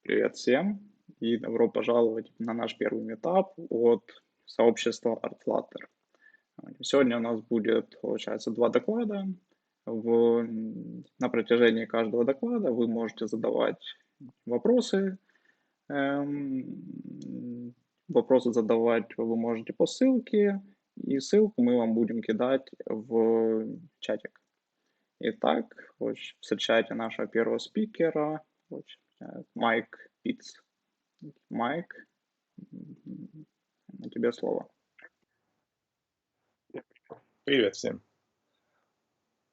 Привет всем и добро пожаловать на наш первый митап от сообщества ArtFlutter. Сегодня у нас будет, получается, два доклада. На протяжении каждого доклада вы можете задавать вопросы. Вопросы задавать вы можете по ссылке, и ссылку мы вам будем кидать в чатик. Итак, встречайте нашего первого спикера, Майк Pyts. Майк, на тебе слово. Привет всем.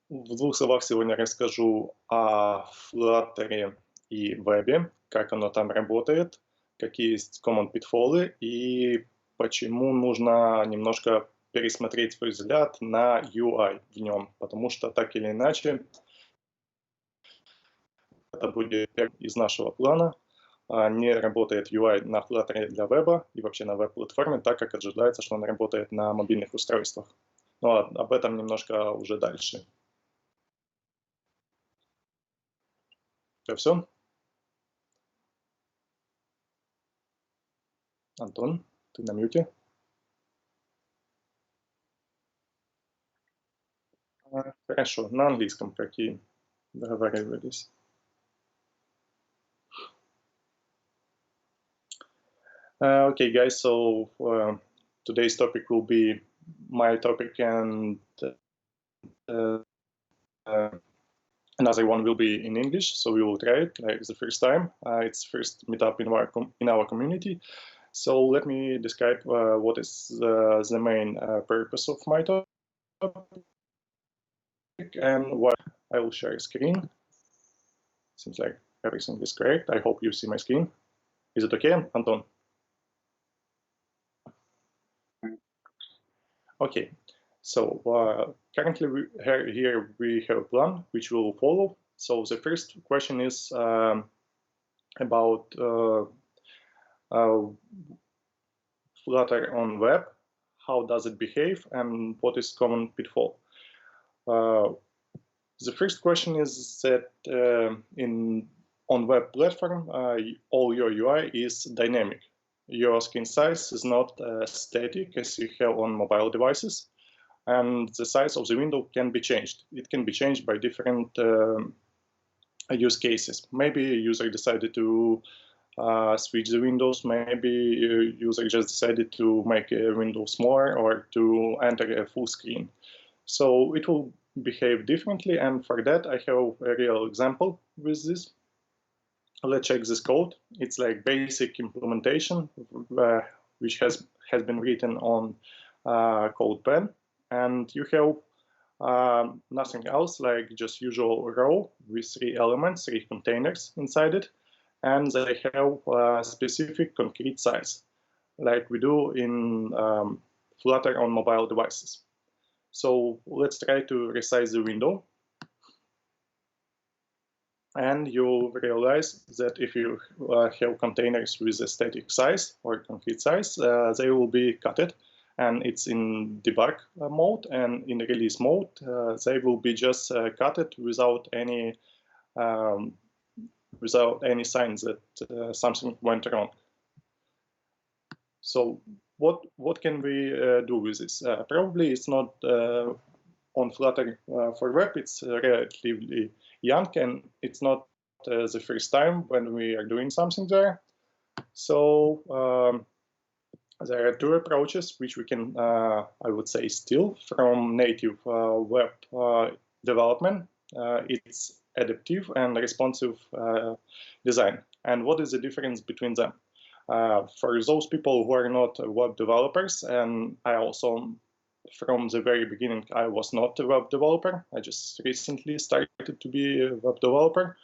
В двух словах сегодня расскажу о Flutter и вебе, как оно там работает, какие есть common pitfalls и почему нужно немножко пересмотреть свой взгляд на UI в нем, потому что так или иначе это будет из нашего плана. Не работает UI на Flutter для веба и вообще на веб-платформе, так как ожидается, что он работает на мобильных устройствах. Но об этом немножко уже дальше. Это все? Антон, ты на мьюте? Хорошо, на английском, как и договаривались. Okay, guys, so today's topic will be my topic, and another one will be in English, so we will try it like the first time. It's first meetup in our community. So let me describe what is the main purpose of my topic and what I will share a screen. Seems like everything is correct. I hope you see my screen. Is it okay, Anton? Okay, so currently here we have a plan which we'll follow. So the first question is about Flutter on web. How does it behave and what is common pitfall? The first question is that on web platform, all your UI is dynamic. Your screen size is not static as you have on mobile devices, and the size of the window can be changed. It can be changed by different use cases. Maybe a user decided to switch the windows, maybe a user just decided to make a window smaller or to enter a full screen. So it will behave differently, and for that I have a real example with this. Let's check this code. It's like basic implementation which has been written on CodePen, and you have nothing else like just usual row with 3 elements, 3 containers inside it, and they have a specific concrete size like we do in Flutter on mobile devices. So let's try to resize the window. And you'll realize that if you have containers with a static size or concrete size, they will be cutted, and it's in debug mode, and in release mode, they will be just cutted without any signs that something went wrong. So what can we do with this? Probably it's not on Flutter for web. It's relatively young, and it's not the first time when we are doing something there. So there are 2 approaches which we can, I would say, steal from native web development. It's adaptive and responsive design. And what is the difference between them? For those people who are not web developers, and I also, from the very beginning, I was not a web developer. I just recently started to be a web developer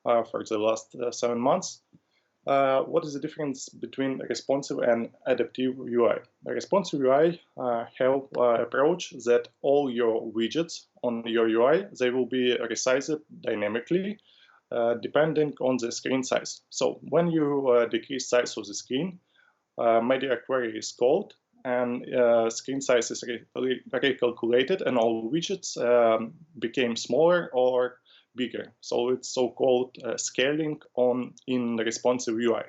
for the last 7 months. What is the difference between responsive and adaptive UI? A responsive UI have approach that all your widgets on your UI, they will be resized dynamically depending on the screen size. So when you decrease size of the screen, media query is called, and screen size is recalculated, and all widgets became smaller or bigger. So it's so-called scaling in responsive UI.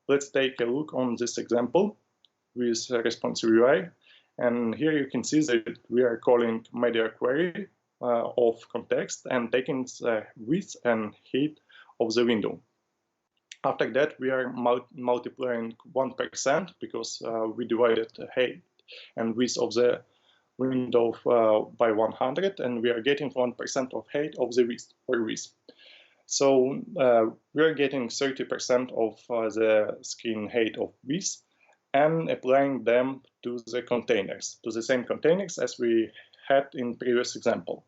Let's take a look on this example with responsive UI. And here you can see that we are calling media query of context and taking the width and height of the window. After that, we are multiplying 1% because we divided the height and width of the window by 100, and we are getting 1% of height of the width or width. So we are getting 30% of the screen height of width and applying them to the containers, to the same containers as we had in previous example.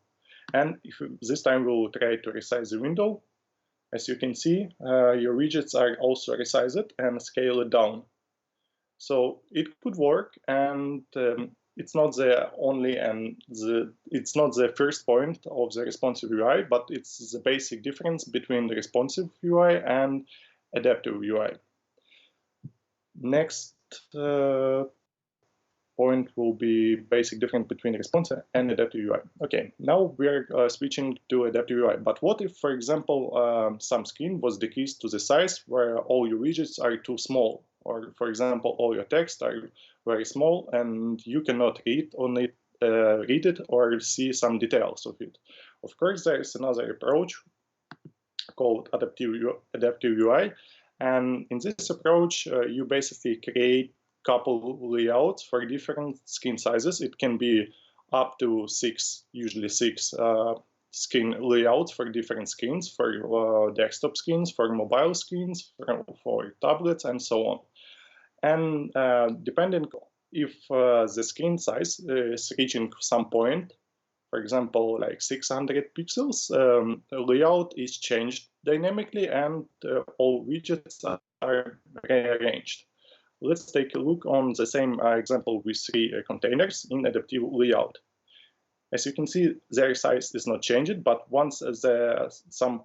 And if this time we'll try to resize the window. As you can see, your widgets are also resized and scaled down. So it could work, and it's not the only and it's not the first point of the responsive UI, but it's the basic difference between the responsive UI and adaptive UI. Next point will be basic difference between responsive and adaptive UI. Okay, now we are switching to adaptive UI. But what if, for example, some screen was decreased to the size where all your widgets are too small, or for example, all your text are very small and you cannot read it or see some details of it? Of course, there is another approach called adaptive UI, and in this approach, you basically create couple layouts for different screen sizes. It can be up to usually six screen layouts for different screens, for desktop screens, for mobile screens, for tablets, and so on. And depending if the screen size is reaching some point, for example, like 600 pixels, the layout is changed dynamically and all widgets are rearranged. Let's take a look on the same example with 3 containers in adaptive layout. As you can see, their size is not changed, but once some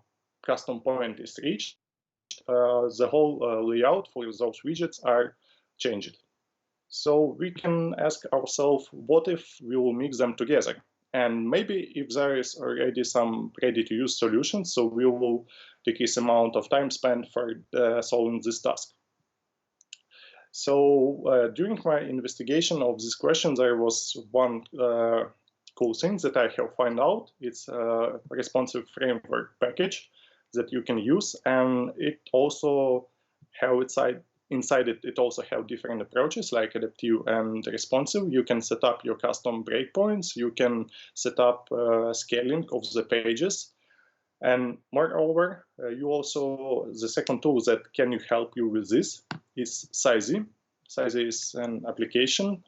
custom point is reached, the whole layout for those widgets are changed. So we can ask ourselves, what if we will mix them together? And maybe if there is already some ready-to-use solutions, so we will decrease the amount of time spent for solving this task. So during my investigation of this question, there was one cool thing that I have found out. It's a responsive framework package that you can use, and it also have inside it. It also have different approaches like adaptive and responsive. You can set up your custom breakpoints. You can set up scaling of the pages. And moreover, the second tool that can help you with this is Sizey. Sizey is an application,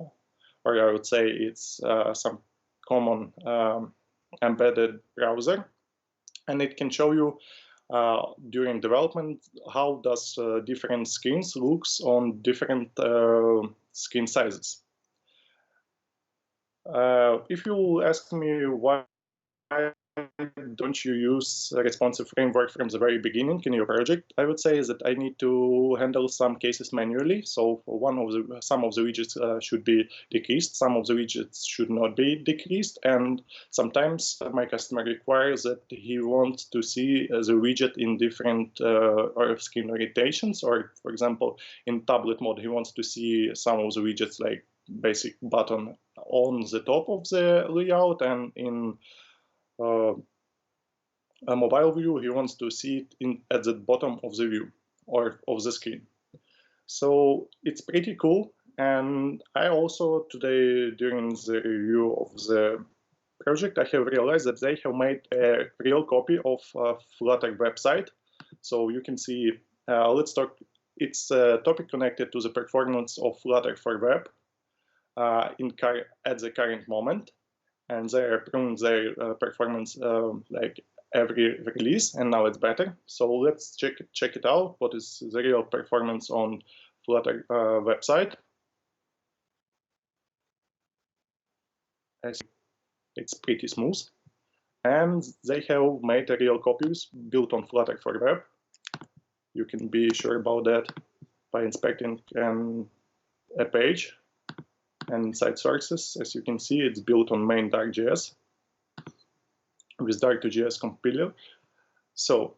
or I would say it's some common embedded browser, and it can show you during development how does different screens looks on different screen sizes. If you ask me why don't you use a responsive framework from the very beginning in your project, I would say that I need to handle some cases manually. So some of the widgets should be decreased, some of the widgets should not be decreased, and sometimes my customer requires that he wants to see the widget in different screen orientations, or for example, in tablet mode, he wants to see some of the widgets like basic button on the top of the layout, and in a mobile view, he wants to see it at the bottom of the view or of the screen. So it's pretty cool. And I also today, during the review of the project, I have realized that they have made a real copy of Flutter website. So you can see, let's talk, it's a topic connected to the performance of Flutter for web at the current moment. And they are improving their performance like every release, and now it's better. So let's check it out. What is the real performance on Flutter website? It's pretty smooth, and they have made a real copies built on Flutter for web. You can be sure about that by inspecting a page. And inside sources, as you can see, it's built on main.js. with Dart2JS compiler. So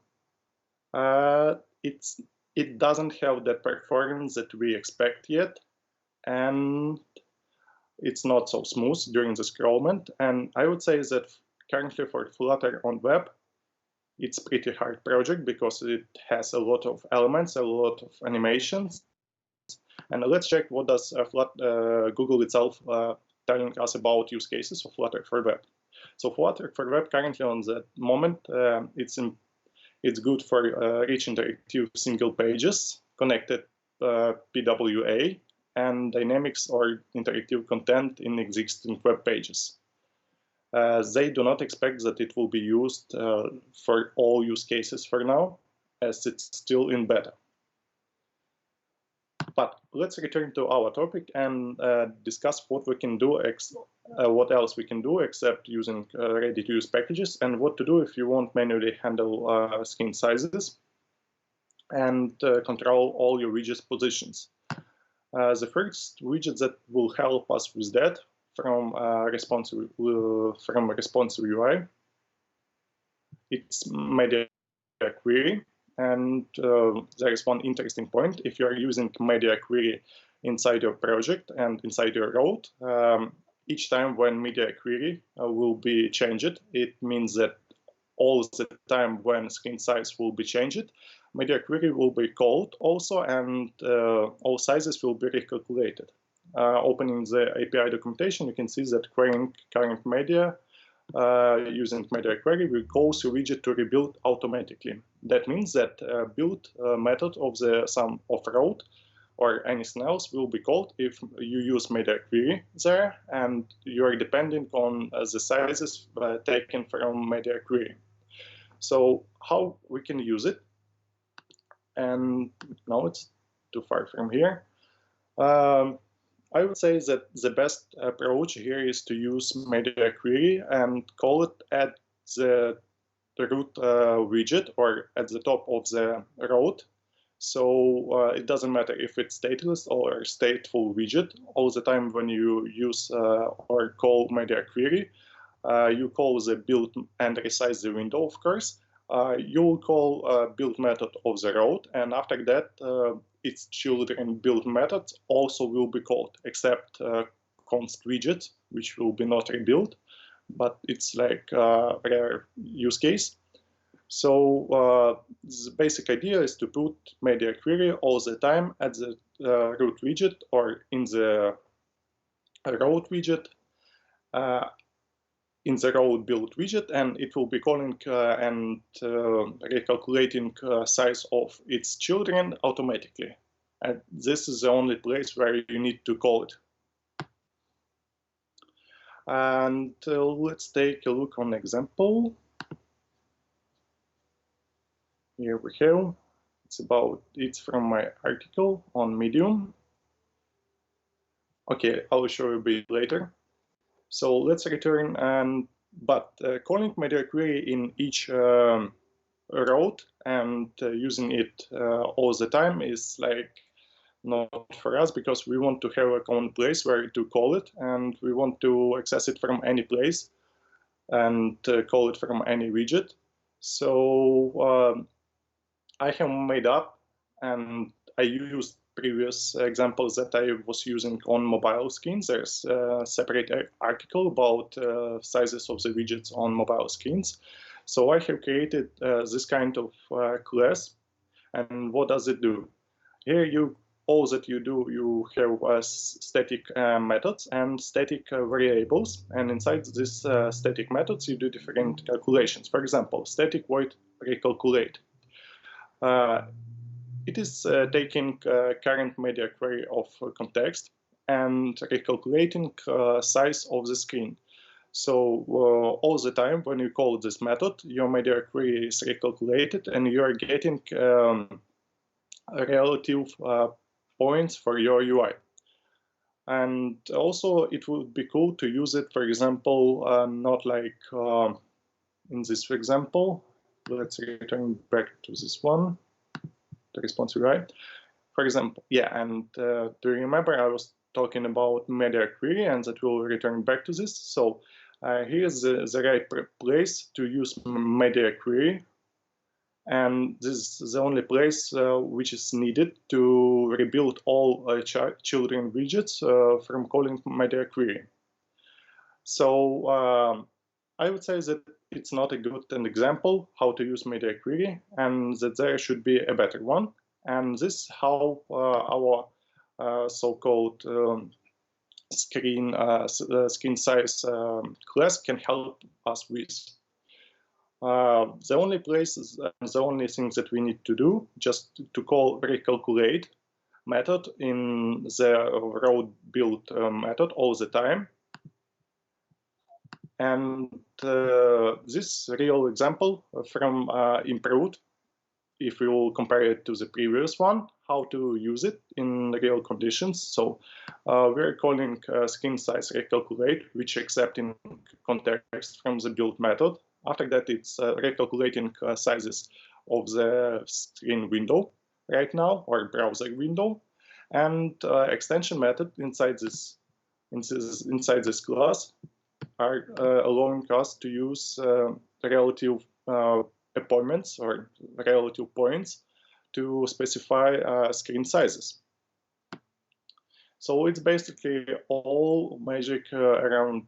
it doesn't have that performance that we expect yet, and it's not so smooth during the scrollment. And I would say that currently for Flutter on web, it's pretty hard project because it has a lot of elements, a lot of animations. And let's check what does Google itself telling us about use cases of Flutter for web. So Flutter for web currently on that moment, it's good for rich interactive single pages, connected PWA, and dynamics or interactive content in existing web pages. They do not expect that it will be used for all use cases for now, as it's still in beta. But let's return to our topic and discuss what we can do, what else we can do except using ready-to-use packages, and what to do if you want manually handle screen sizes and control all your widgets positions. The first widget that will help us with that from responsive UI, it's media query. And there is one interesting point. If you are using media query inside your project and inside your road, each time when media query will be changed, it means that all the time when screen size will be changed, media query will be called also, and all sizes will be recalculated. Opening the API documentation, you can see that querying current media using media query will cause your widget to rebuild automatically. That means that build method of the sum of road or anything else will be called if you use media query there, and you are depending on the sizes taken from media query. So how we can use it? And now it's too far from here. I would say that the best approach here is to use media query and call it at the root widget or at the top of the road. So it doesn't matter if it's stateless or stateful widget. All the time when you use or call media query, you call the build and resize the window, of course. You will call build method of the road, and after that, its children build methods also will be called, except const widget, which will be not rebuilt, but it's like a rare use case. So the basic idea is to put media query all the time at the root widget or in the road widget, in the road build widget, and it will be calling and recalculating size of its children automatically. And this is the only place where you need to call it. And let's take a look on example. Here we have, it's from my article on Medium. Okay, I'll show you a bit later. So let's return, but calling media query in each road and using it all the time is like not for us, because we want to have a common place where to call it, and we want to access it from any place and call it from any widget. So I have made up, and I used previous examples that I was using on mobile screens. There's a separate article about sizes of the widgets on mobile screens. So I have created this kind of class. And what does it do? Here, all that you do, you have static methods and static variables. And inside these static methods, you do different calculations. For example, static void recalculate. It is taking current media query of context and recalculating size of the screen. So all the time when you call this method, your media query is recalculated, and you are getting relative points for your UI. And also it would be cool to use it, for example, not like in this example. Let's return back to this one, the responsive UI. For example, yeah, and do you remember I was talking about media query, and that will return back to this. So Here's the right place to use media query. And this is the only place which is needed to rebuild all children widgets from calling media query. So I would say that it's not a good example how to use media query, and that there should be a better one. And this is how our so-called screen size class can help us with. The only places, the only thing that we need to do, just to call recalculate method in the row build method all the time. And this real example from improved, if we will compare it to the previous one, how to use it in real conditions. So we're calling screen size recalculate, which accepting context from the build method. After that, it's recalculating sizes of the screen window right now, or browser window, and extension method inside this class are allowing us to use relative appointments or relative points to specify screen sizes. So it's basically all magic around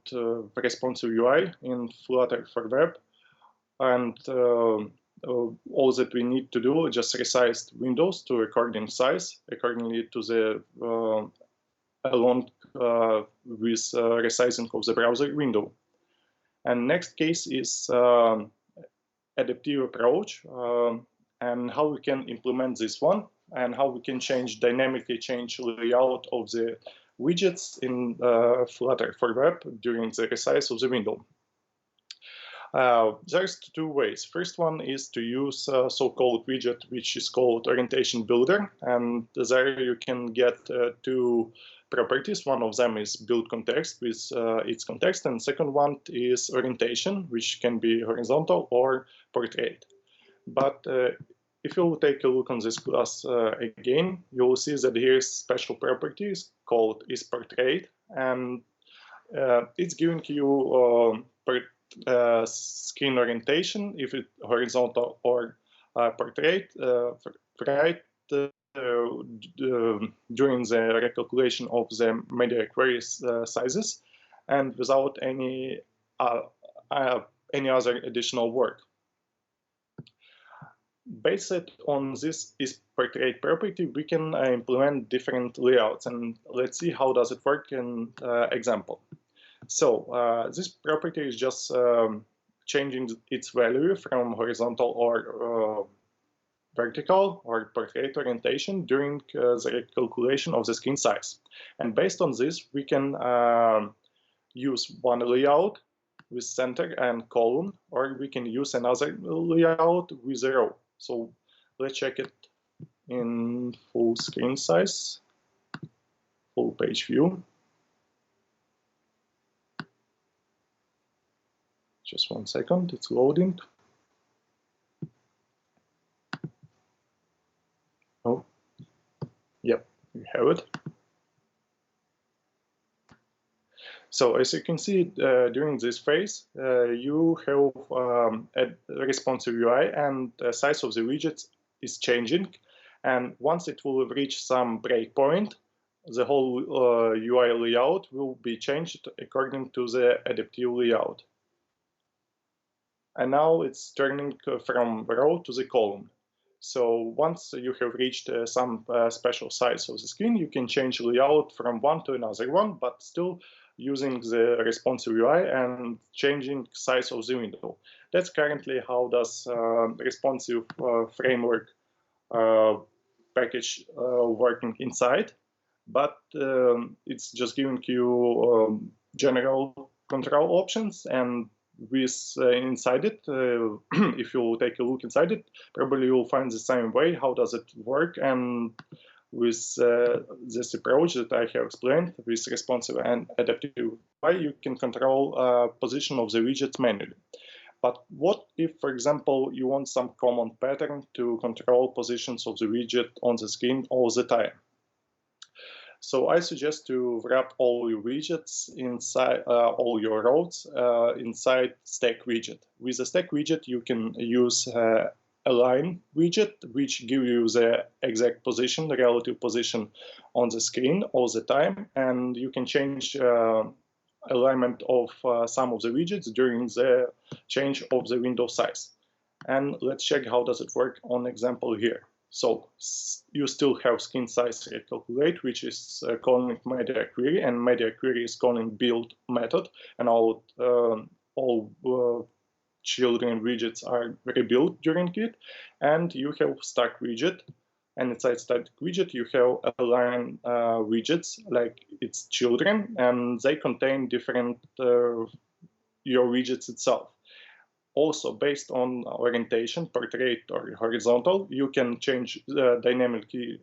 responsive UI in Flutter for web, and all that we need to do is just resize windows to according size accordingly to the along with resizing of the browser window. And next case is adaptive approach, and how we can implement this one, and how we can dynamically change layout of the widgets in Flutter for web during the resize of the window. There's two ways. First one is to use a so-called widget which is called orientation builder, and there you can get two properties. One of them is build context with its context, and second one is orientation, which can be horizontal or portrait. But if you will take a look on this class again, you will see that here is special properties called is portrait, and it's giving you screen orientation if it's horizontal or portrait right during the recalculation of the media query sizes, and without any other additional work. Based on this is portrait property, we can implement different layouts, and let's see how does it work in example. So this property is just changing its value from horizontal or vertical or portrait orientation during the calculation of the screen size. And based on this, we can use one layout with center and column, or we can use another layout with a row. So let's check it in full screen size, full page view. Just 1 second, it's loading. Oh, yep, we have it. So as you can see, during this phase, you have a responsive UI, and the size of the widgets is changing. And once it will reach some breakpoint, the whole UI layout will be changed according to the adaptive layout. And now it's turning from row to the column. So once you have reached some special size of the screen, you can change layout from one to another one, but still using the responsive UI and changing size of the window. That's currently how does responsive framework package working inside, but it's just giving you general control options, and with inside it, if you take a look inside it, probably you'll find the same way. How does it work? And with this approach that I have explained, with responsive and adaptive UI, you can control position of the widgets manually. But what if, for example, you want some common pattern to control positions of the widget on the screen all the time? So I suggest to wrap all your widgets inside, all your rows inside stack widget. With the stack widget, you can use align widget, which give you the exact position, the relative position on the screen all the time, and you can change alignment of some of the widgets during the change of the window size. And let's check how does it work on example here. So you still have screen size calculate, which is calling media query, and media query is calling build method, and all children widgets are rebuilt during it. And you have stack widget, and inside stack widget you have align widgets like its children, and they contain different your widgets itself. Also, based on orientation, portrait or horizontal, you can change dynamically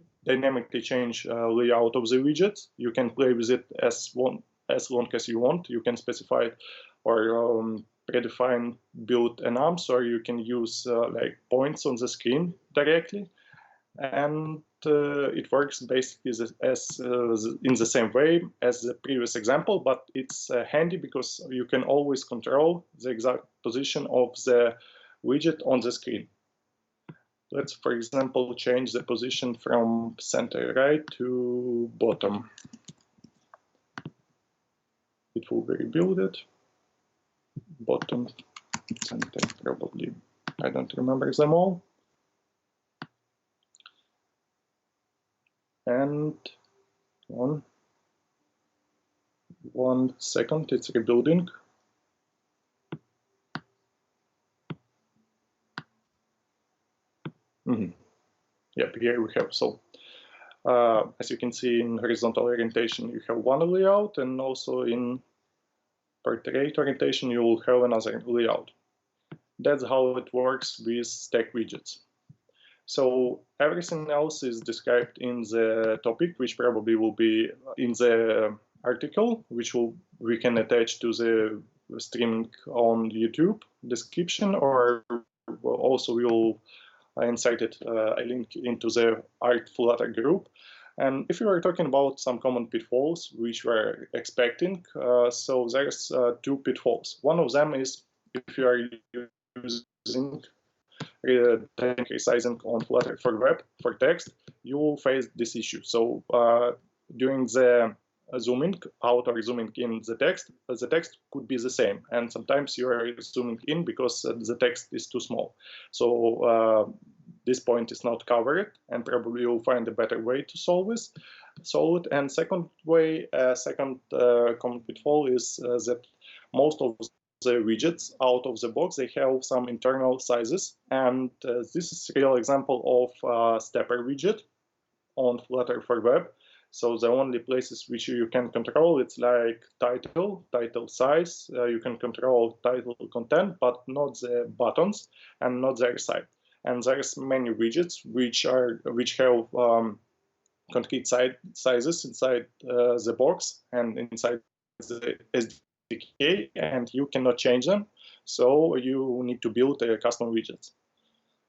change layout of the widgets. You can play with it as long as you want. You can specify it or predefine build enums, or you can use like points on the screen directly. And it works basically in the same way as the previous example, but it's handy because you can always control the exact position of the widget on the screen. Let's, for example, change the position from center right to bottom. It will be rebuilt. Bottom, center, probably. I don't remember them all. And one second, it's rebuilding. Yep, here we have, so as you can see in horizontal orientation, you have one layout, and also in portrait orientation, you will have another layout. That's how it works with stack widgets. So everything else is described in the topic, which probably will be in the article, which we can attach to the streaming on YouTube description, or also we will insert it a link into the ArtFlutter group. And if you are talking about some common pitfalls which we're expecting, so there's two pitfalls. One of them is if you are using dynamic resizing on Flutter for web, for text, you will face this issue. So during the zooming out or zooming in the text could be the same. And sometimes you are zooming in because the text is too small. So this point is not covered, and probably you'll find a better way to solve it. And second way, second common pitfall is that most of the widgets out of the box, they have some internal sizes, and this is a real example of stepper widget on Flutter for web. So the only places which you can control, it's like title size, you can control title content, but not the buttons and not their side. And there's many widgets which have concrete sizes inside the box and inside the SDK, and you cannot change them. So you need to build a custom widgets.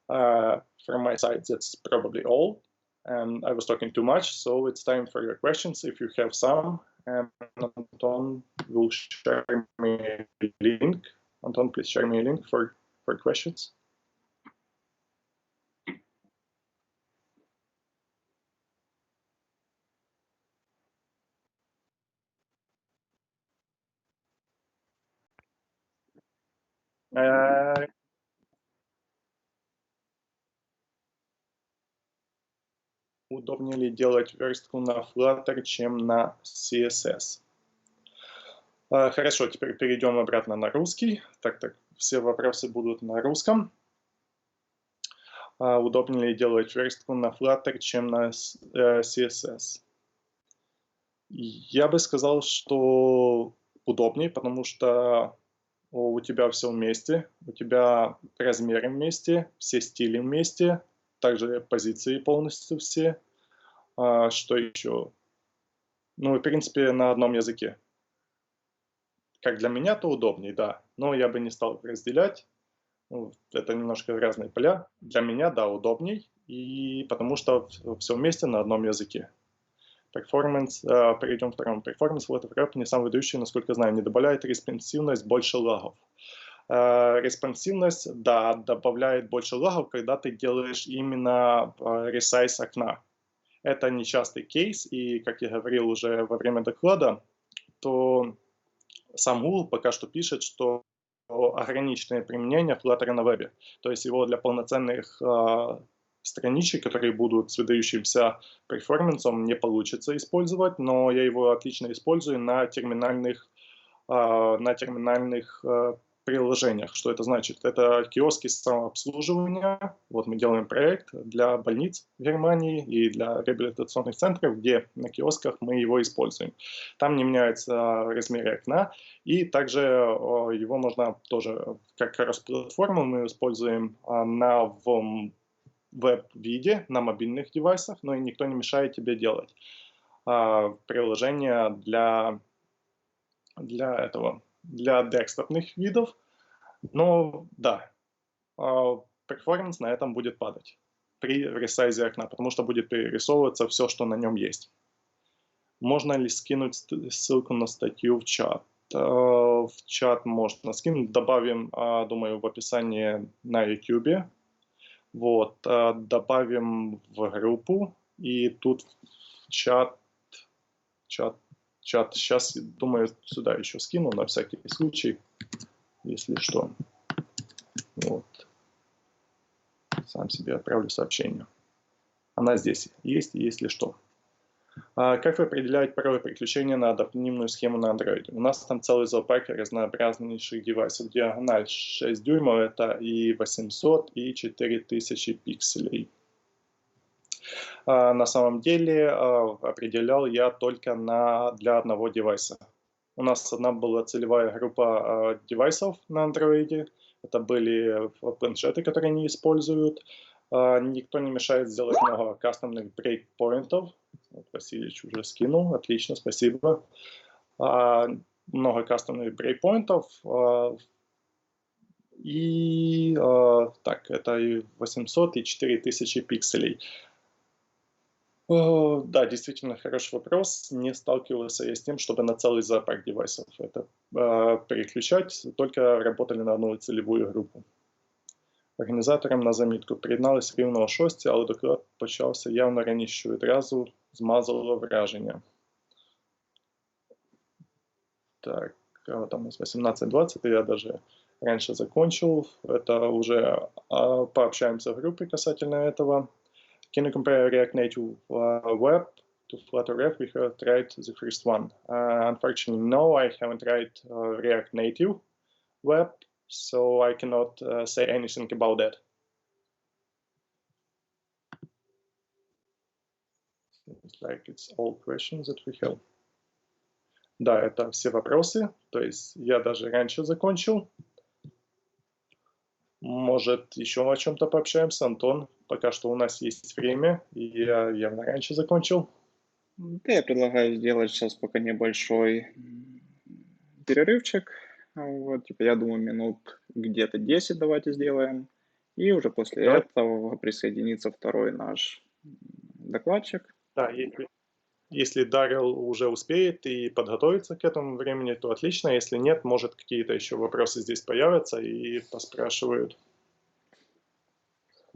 From my side, that's probably all. And I was talking too much, so it's time for your questions if you have some. And Anton will share me a link. Anton, please share me a link for questions. Удобнее ли делать верстку на Flutter, чем на CSS? Хорошо, теперь перейдем обратно на русский. Так, все вопросы будут на русском. Удобнее ли делать верстку на Flutter, чем на CSS? Я бы сказал, что удобнее, потому что у тебя все вместе, у тебя размеры вместе, все стили вместе, также позиции полностью все. Что еще? Ну, в принципе, на одном языке. Как для меня, то удобнее, да. Но я бы не стал их разделять. Ну, это немножко разные поля. Для меня, да, удобней. И потому что все вместе на одном языке. Performance, перейдем к второму. Performance Flutter Wrap не самый выдающий, насколько знаю, не добавляет респонсивность, больше лагов. Респонсивность, да, добавляет больше лагов, когда ты делаешь именно ресайз окна. Это нечастый кейс, и, как я говорил уже во время доклада, то сам Google пока что пишет, что ограниченное применение Flutter на вебе. То есть его для полноценных страничек, которые будут с выдающимся перформансом, не получится использовать, но я его отлично использую на терминальных приложениях. Что это значит? Это киоски самообслуживания. Вот мы делаем проект для больниц в Германии и для реабилитационных центров, где на киосках мы его используем. Там не меняются размеры окна, и также его можно тоже, как кросс-платформу мы используем на веб-виде, на мобильных девайсах, но и никто не мешает тебе делать приложение для десктопных видов. Но да, перформанс на этом будет падать при ресайзе окна, потому что будет перерисовываться все, что на нем есть. Можно ли скинуть ссылку на статью в чат? В чат можно скинуть. Добавим, думаю, в описании на YouTube. Вот, добавим в группу. И тут в чат. Сейчас, думаю, сюда еще скину на всякий случай, если что. Вот. Сам себе отправлю сообщение. Она здесь есть, если что. Как вы определяете порой переключение на адаптивную схему на Android? У нас там целый зоопарк разнообразнейших девайсов. Диагональ 6 дюймов, это и 800, и 4000 пикселей. На самом деле определял я только для одного девайса. У нас одна была целевая группа девайсов на Android. Это были планшеты, которые не используют. Никто не мешает сделать много кастомных брейкпоинтов. Вот Васильевич уже скинул. Отлично, спасибо. Много кастомных брейкпоинтов. И так, это и 800, и 4000 пикселей. Да, действительно хороший вопрос. Не сталкивался я с тем, чтобы на целый зоопарк девайсов это переключать. Только работали на одну целевую группу. Організаторам на замітку. Приєдналися рівно о 6, але доклад почався явно раніше, відразу змазало враження. Так, там у нас 18:20, я даже раньше закончил. Это уже пообщаемся в группе касательно этого. Can you compare React Native Web to Flutter Web? We have tried the first one. Unfortunately, no, I haven't tried React Native Web, so I cannot say anything about that. Seems like it's all questions that we have. Да, это все вопросы. То есть я даже раньше закончил. Может, еще о чем-то пообщаемся, Антон? Пока что у нас есть время, и я явно раньше закончил. Да, я предлагаю сделать сейчас пока небольшой перерывчик. Вот, типа, я думаю, минут где-то 10 давайте сделаем. И уже после этого присоединится второй наш докладчик. Да, если Дарел уже успеет и подготовится к этому времени, то отлично. Если нет, может, какие-то еще вопросы здесь появятся и поспрашивают.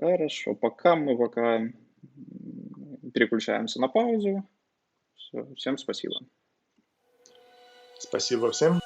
Хорошо, пока переключаемся на паузу. Все, всем спасибо. Спасибо всем.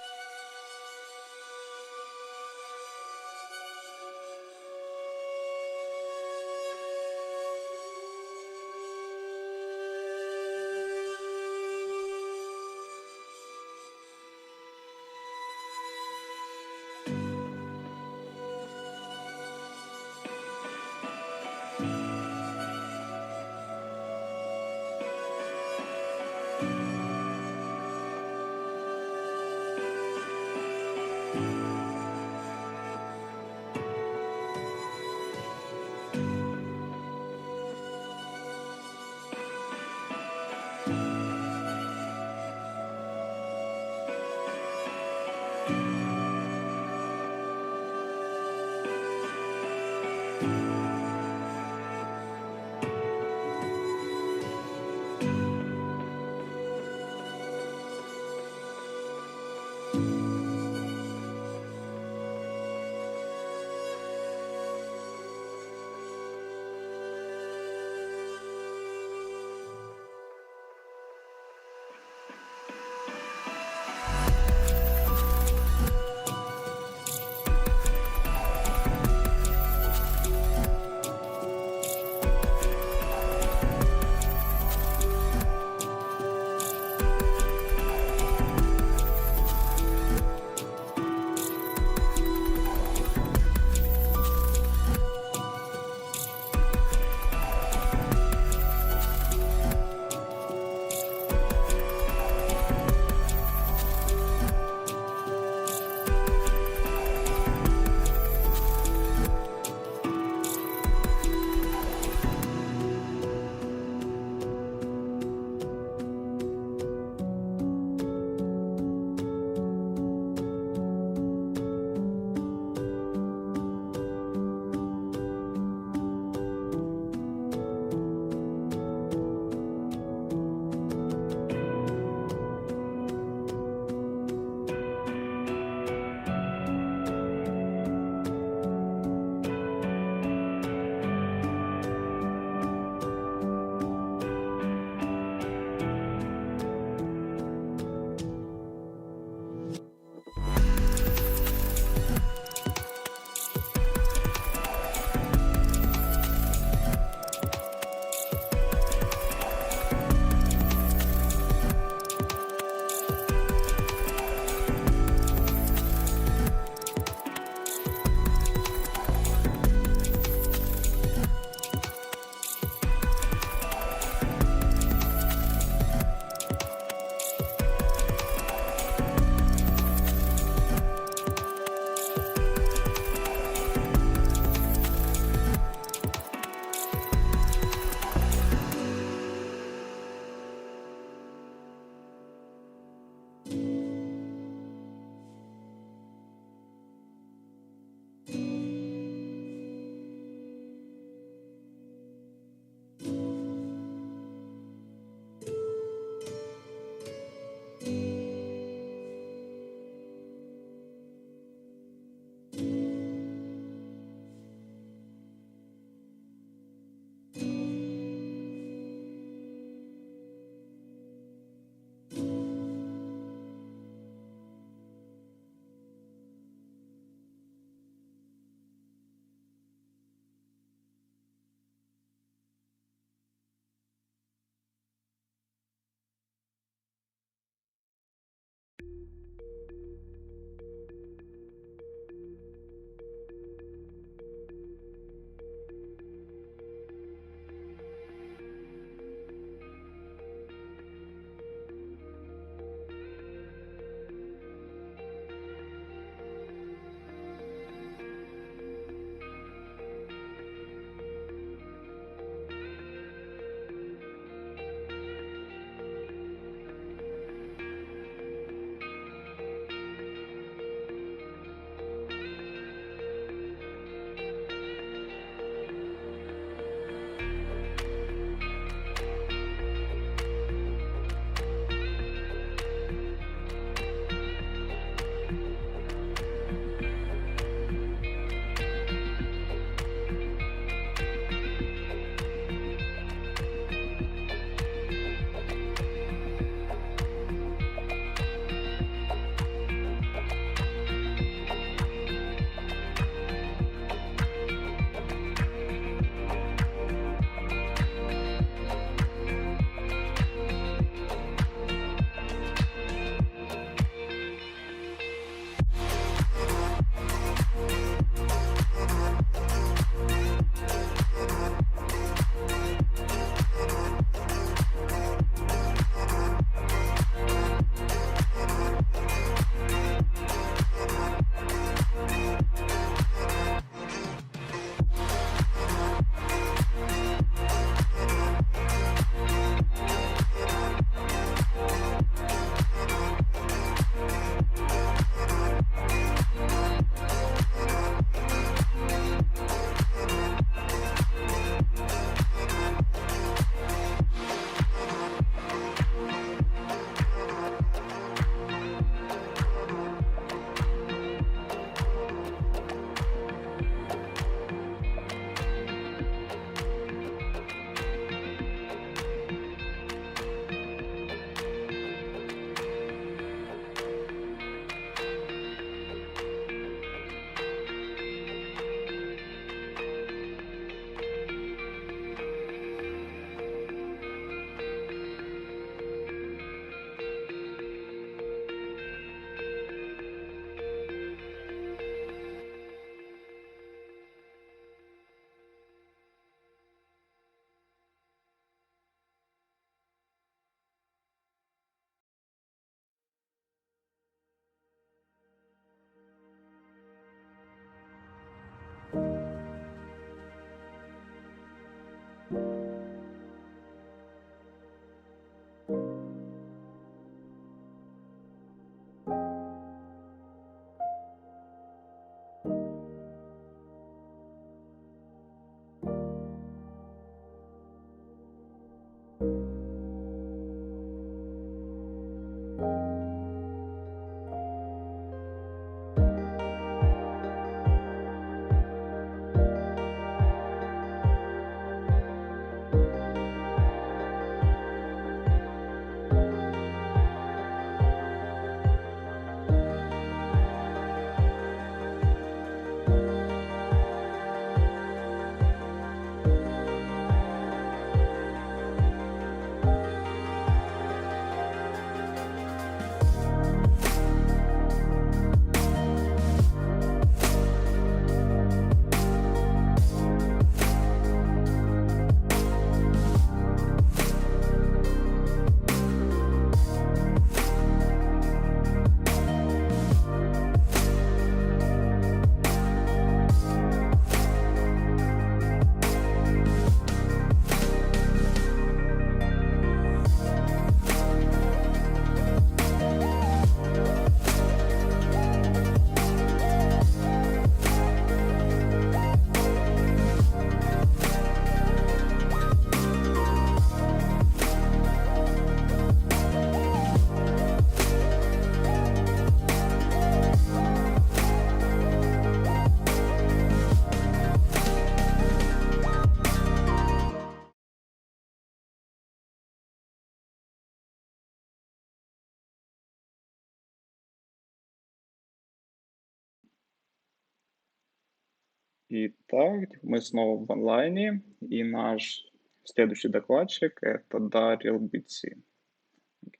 Итак, мы снова в онлайне, и наш следующий докладчик — это Darel Bitsy.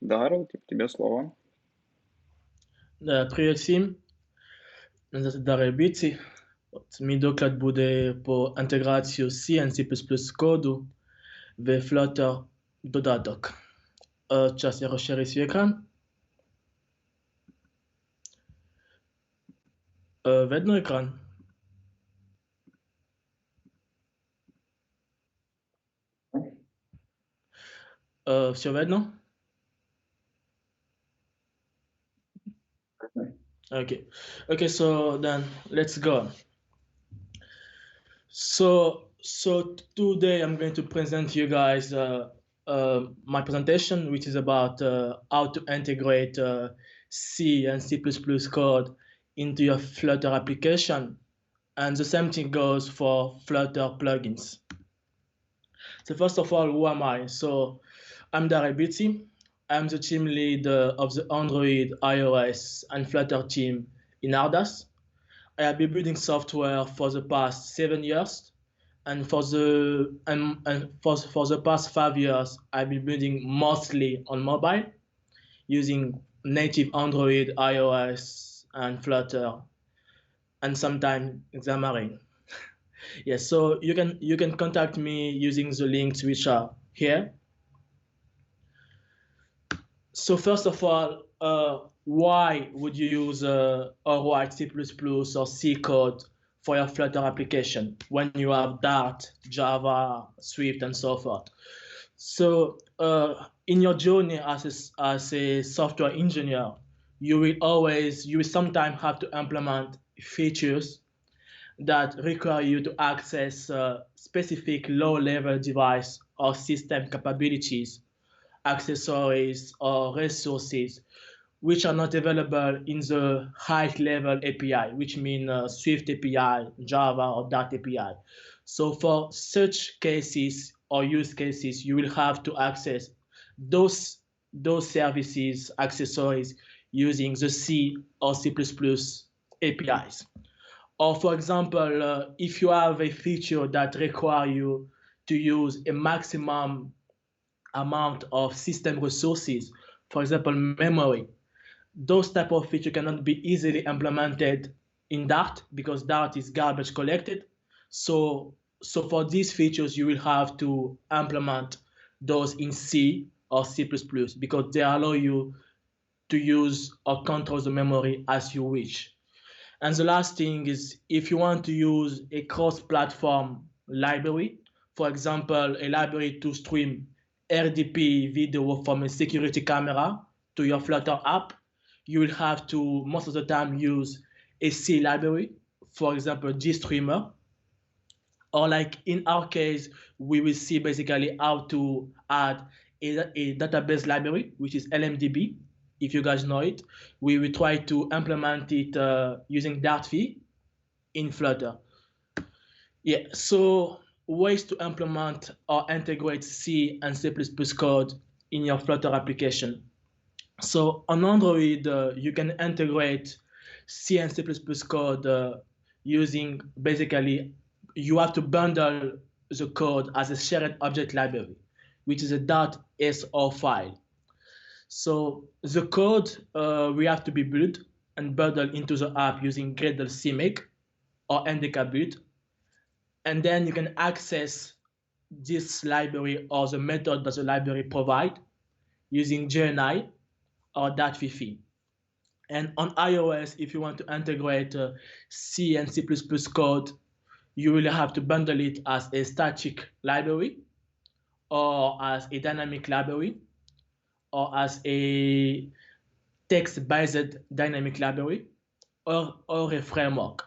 Дарел, тебе слово. Привет всем, меня зовут Darel Bitsy. Мій доклад буде по інтеграцію C і C++ коду в Flutter додаток. Зараз я розширю свій екран. Видно екран? Все видно? Okay, so then let's go. So today I'm going to present you guys my presentation, which is about how to integrate C and C++ code into your Flutter application. And the same thing goes for Flutter plugins. So first of all, who am I? So I'm Darel Bitsy. I'm the team lead of the Android, iOS, and Flutter team in Ardas. I have been building software for the past 7 years, and for the past 5 years, I've been building mostly on mobile, using native Android, iOS, and Flutter, and sometimes Xamarin. Yes, so you can contact me using the links which are here. So first of all, why would you use or write C++ or C code for your Flutter application when you have Dart, Java, Swift, and so forth? So in your journey as a software engineer, you will sometimes have to implement features that require you to access specific low-level device or system capabilities, accessories, or resources which are not available in the high-level API, which means Swift API, Java, or Dart API. So for such cases or use cases, you will have to access those services, accessories, using the C or C++ APIs. Or for example, if you have a feature that requires you to use a maximum amount of system resources, for example, memory, those type of features cannot be easily implemented in Dart because Dart is garbage collected. So for these features, you will have to implement those in C or C++ because they allow you to use or control the memory as you wish. And the last thing is if you want to use a cross-platform library, for example, a library to stream RDP video from a security camera to your Flutter app, you will have to, most of the time, use a C library, for example, GStreamer. Or like in our case, we will see basically how to add a database library, which is LMDB. If you guys know it, we will try to implement it using Dartv in Flutter. Yeah, so ways to implement or integrate C and C++ code in your Flutter application. So on Android, you can integrate C and C++ code using basically, you have to bundle the code as a shared object library, which is a .so file. So the code we have to be built and bundled into the app using Gradle CMake or ndk-build. And then you can access this library or the method that the library provide using JNI or Dartv. And on iOS, if you want to integrate C and C++ code, you will have to bundle it as a static library or as a dynamic library or as a text-based dynamic library or a framework.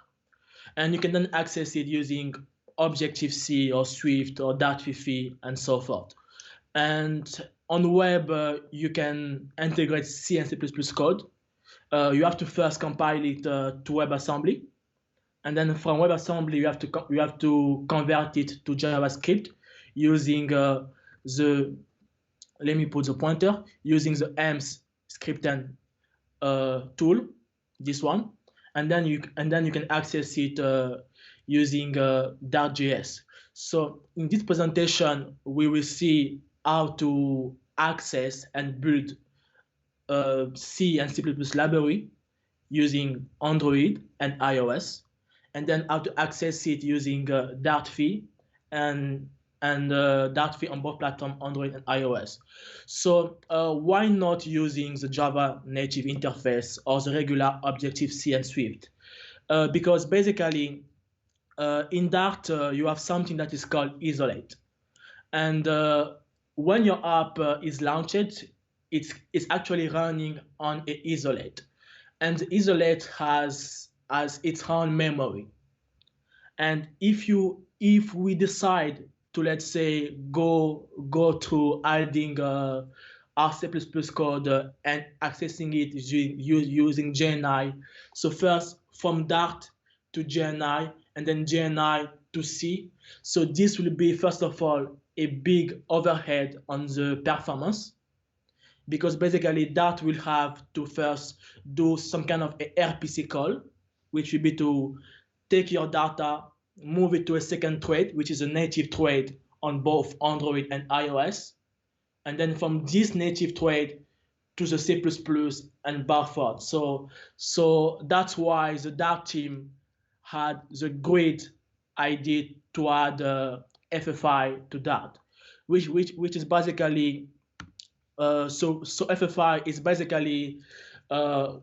And you can then access it using Objective-C or Swift or Dartv and so forth. And on web, you can integrate C and C++ code. You have to first compile it to WebAssembly. And then from WebAssembly, you have to convert it to JavaScript using let me put the pointer, using the AMS scripting tool, this one. And then you can access it using Dart.js. So in this presentation, we will see how to access and build C and C++ library using Android and iOS, and then how to access it using Dartfee and Dartfee on both platforms, Android and iOS. So why not using the Java native interface or the regular Objective-C and Swift? Because basically in Dart you have something that is called isolate, and when your app is launched, it's actually running on an isolate, and the isolate has its own memory. And if we decide to, let's say, go through adding our C++ code and accessing it using JNI, so first from Dart to JNI and then JNI to C, so this will be first of all a big overhead on the performance, because basically Dart will have to first do some kind of a RPC call, which will be to take your data, move it to a second thread, which is a native thread on both Android and iOS, and then from this native thread to the C++ and buffer. So that's why the Dart team had the great idea to add FFI to Dart, which is basically so FFI is basically a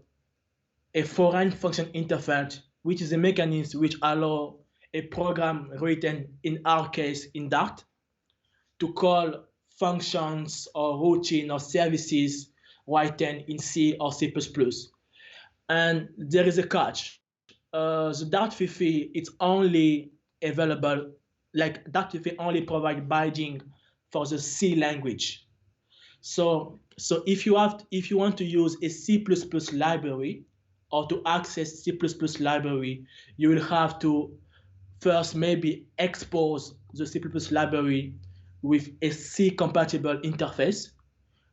foreign function interface, which is a mechanism which allows a program written, in our case in Dart, to call functions or routine or services written in C or C++. And there is a catch. The Dartfee it's only available, like Dartfee only provides binding for the C language. So if you want to use a C++ library or to access C++ library, you will have to first maybe expose the C++ library with a C compatible interface,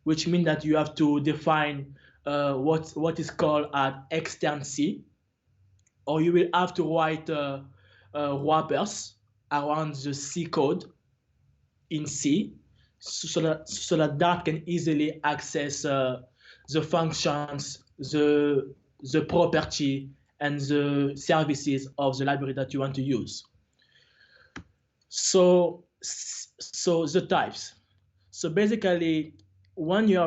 which means that you have to define what is called an extern C, or you will have to write wrappers around the C code in C, so that Dart can easily access the functions, the property, and the services of the library that you want to use. So the types. So basically, when you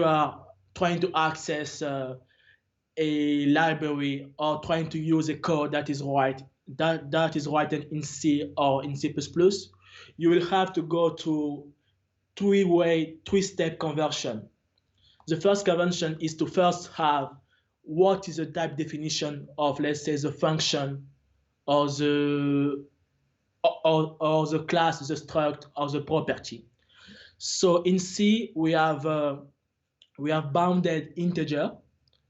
are trying to access a library or trying to use a code that is written in C or in C++, you will have to go to three-step conversion. The first conversion is to first have what is the type definition of, let's say, the function or the class, the struct, or the property. So in C we have bounded integer,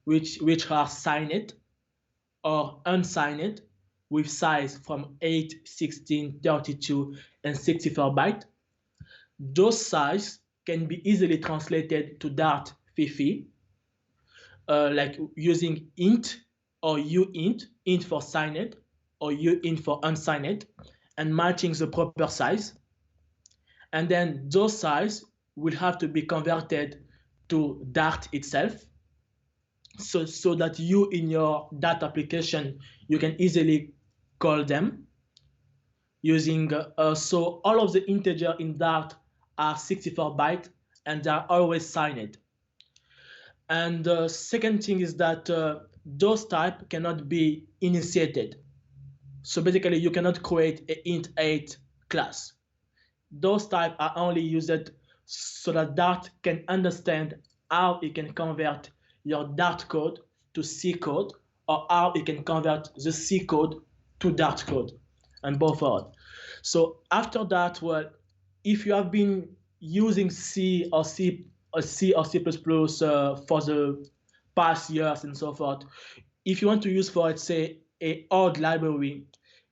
which are signed or unsigned, with size from 8, 16, 32, and 64 bytes. Those size can be easily translated to Dart Fifi, like using int or uint, int for signed or uint for unsigned, and matching the proper size. And then those size will have to be converted to Dart itself, so that you in your Dart application, you can easily call them using, so all of the integer in Dart are 64 bytes and they are always signed. And the second thing is that those type cannot be initiated. So basically you cannot create an int8 class. Those type are only used so that Dart can understand how it can convert your Dart code to C code, or how it can convert the C code to Dart code, and both are. So after that, well, if you have been using C or C for the past years and so forth, if you want to use, for, let's say, a old library,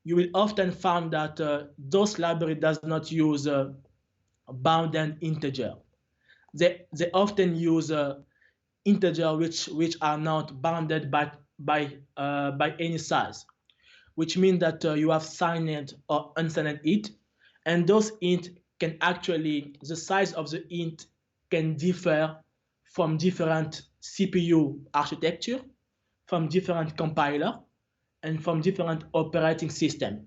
you will often find that those library does not use bounded integer. They often use integer which are not bounded by any size. which means that you have signed or unsigned int, and those int can actually, the size of the int can differ from different CPU architecture, from different compiler, and from different operating system.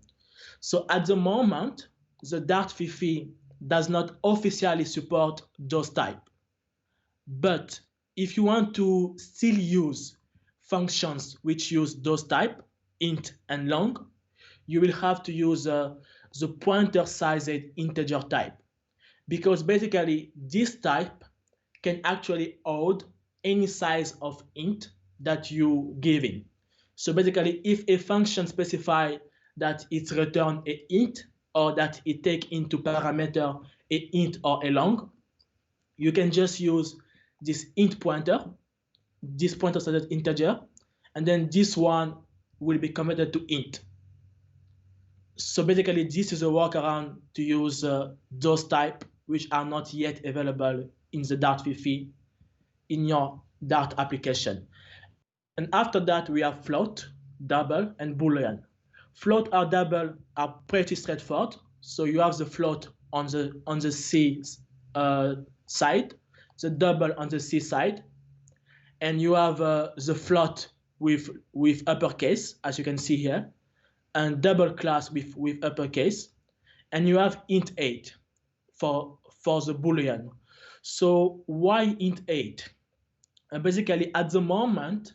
So at the moment, the Dart Fifi does not officially support those type. But if you want to still use functions which use those type, int and long, you will have to use the pointer sized integer type, because basically this type can actually hold any size of int that you give in. So basically, if a function specifies that it return a int, or that it take into parameter a int or a long, you can just use this int pointer, this pointer sized integer, and then this one will be converted to int. So basically, this is a workaround to use those type which are not yet available in the Dart Fifi in your Dart application. And after that, we have float, double, and boolean. Float or double are pretty straightforward. So you have the float on the C side, the double on the C side, and you have the float with uppercase, as you can see here, and double class with uppercase, and you have int 8 for the boolean. So why int 8? Basically, at the moment,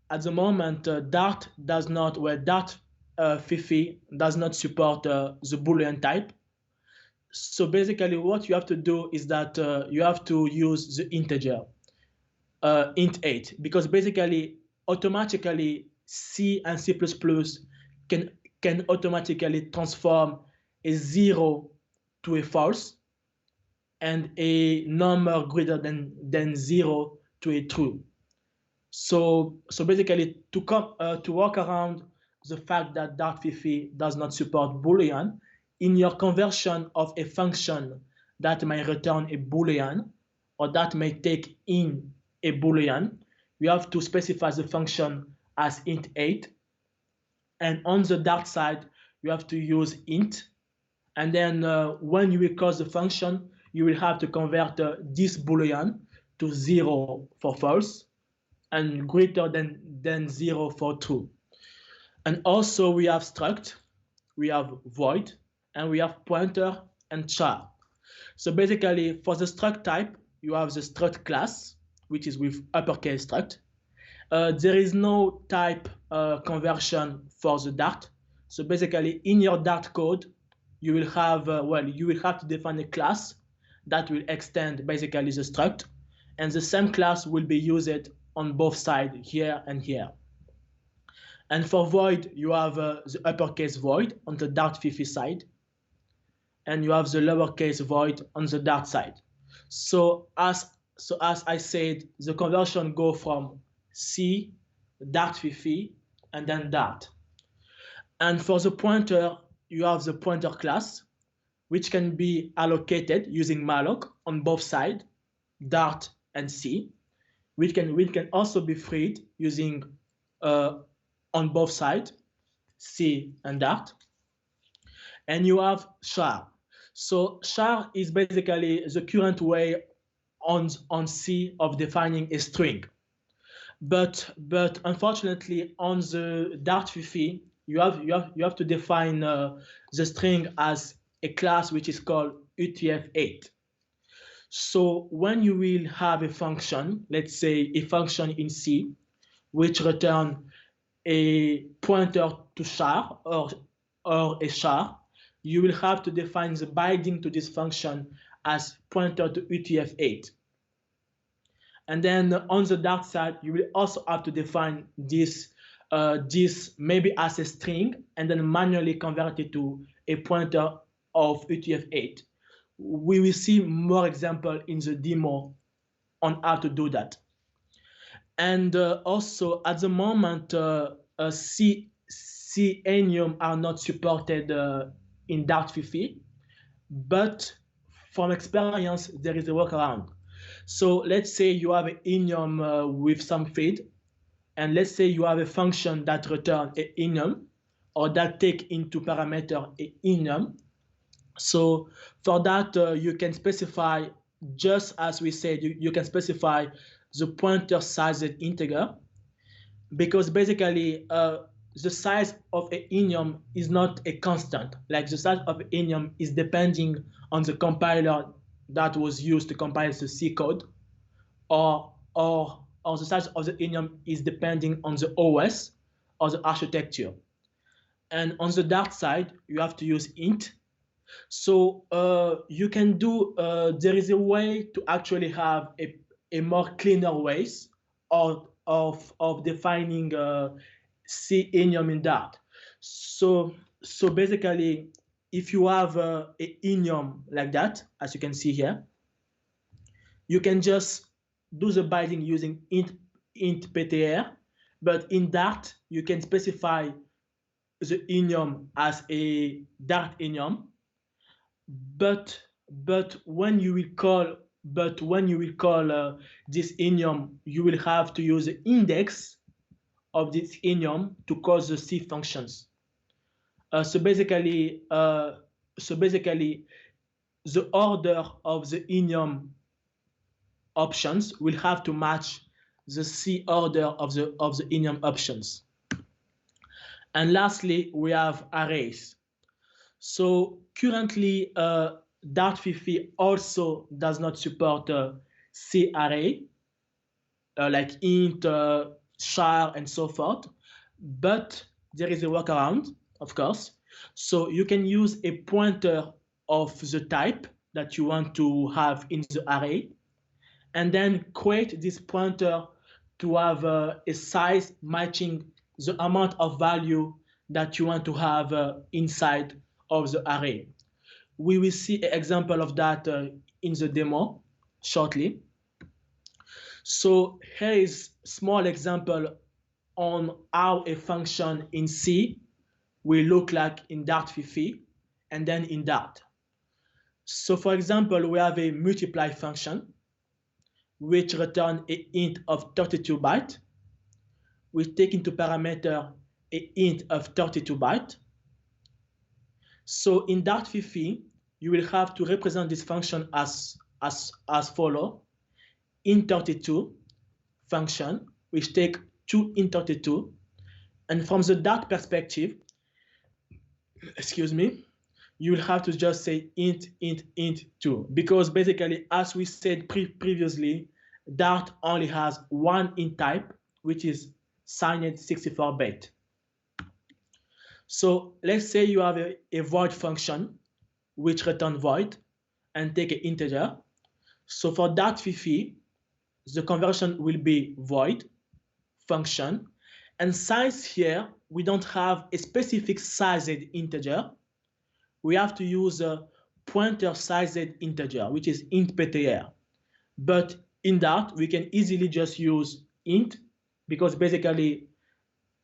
Dart does not, Dart Fifi does not support the boolean type. So basically, what you have to do is that you have to use the integer int 8, because basically automatically C and C++ can automatically transform a 0 to a false and a number greater than 0 to a true. So basically, to work around the fact that Dart Fifi does not support boolean, in your conversion of a function that may return a boolean or that may take in a boolean, you have to specify the function as int 8, and on the Dart side you have to use int, and then when you will call the function, you will have to convert this boolean to 0 for false and greater than 0 for true. And also we have struct, we have void, and we have pointer and char. So basically, for the struct type, you have the struct class, which is with uppercase struct. There is no type conversion for the Dart. So basically, in your Dart code, you will have to define a class that will extend basically the struct, and the same class will be used on both sides, here and here. And for void, you have the uppercase void on the Dart Fifi side, and you have the lowercase void on the Dart side. So as I said, the conversion go from C, Dart Fifi, and then Dart. And for the pointer, you have the pointer class, which can be allocated using malloc on both sides, Dart and C. We can also be freed using on both sides, C and Dart. And you have char. So char is basically the current way on C of defining a string. But unfortunately, on the Dart Fifi, you have to define the string as a class which is called UTF-8. So when you will have a function, let's say a function in C, which return a pointer to char or a char, you will have to define the binding to this function as pointer to UTF-8. And then on the Dart side, you will also have to define this maybe as a string and then manually convert it to a pointer of UTF-8. We will see more example in the demo on how to do that. And also at the moment, C Enium are not supported in Dart Fifi, but from experience, there is a workaround. So let's say you have an enum with some feed, and let's say you have a function that returns an enum or that take into parameter a enum. So for that, you can specify, just as we said, you can specify the pointer size integer, because basically the size of an enum is not a constant. Like the size of an enum is depending on the compiler that was used to compile the C code, or the size of the enum is depending on the OS or the architecture. And on the Dart side, you have to use int. So you can do, there is a way to actually have a more cleaner ways of defining C enum in Dart. So basically, if you have a enum like that, as you can see here, you can just do the binding using int ptr, but in Dart, you can specify the enum as a Dart enum. But when you will call this enum, you will have to use the index of this enum to call the C functions. So basically, the order of the enum options will have to match the C order of the enum options. And lastly, we have arrays. So currently, Dart 50 also does not support C array, like int, char, and so forth. But there is a workaround, of course. So you can use a pointer of the type that you want to have in the array, and then create this pointer to have a size matching the amount of value that you want to have inside of the array. We will see an example of that in the demo shortly. So here is a small example on how a function in C will look like in Dart 50 and then in Dart. So for example, we have a multiply function which returns an int of 32 bytes. We take into parameter an int of 32 bytes. So in Dart 50, you will have to represent this function as follow: int32 function, which take 2 int32, and from the Dart perspective, excuse me, you will have to just say int2, because basically, as we said previously, Dart only has one int type, which is signed 64-bit. So let's say you have a void function which return void and take an integer. So for Dart 50, the conversion will be void function, and size here, we don't have a specific sized integer. We have to use a pointer sized integer, which is int ptr. But in Dart, we can easily just use int, because basically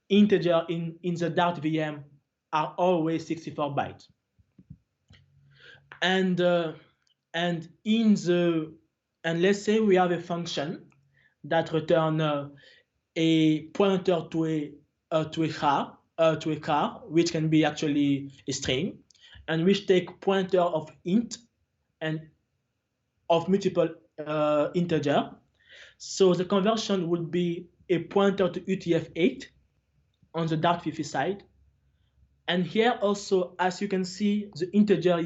integer in the Dart VM are always 64 bytes. And let's say we have a function that return a pointer to a car, which can be actually a string, and which take pointer of int and of multiple integer. So the conversion would be a pointer to UTF-8 on the Dart 50 side. And here also, as you can see, the integer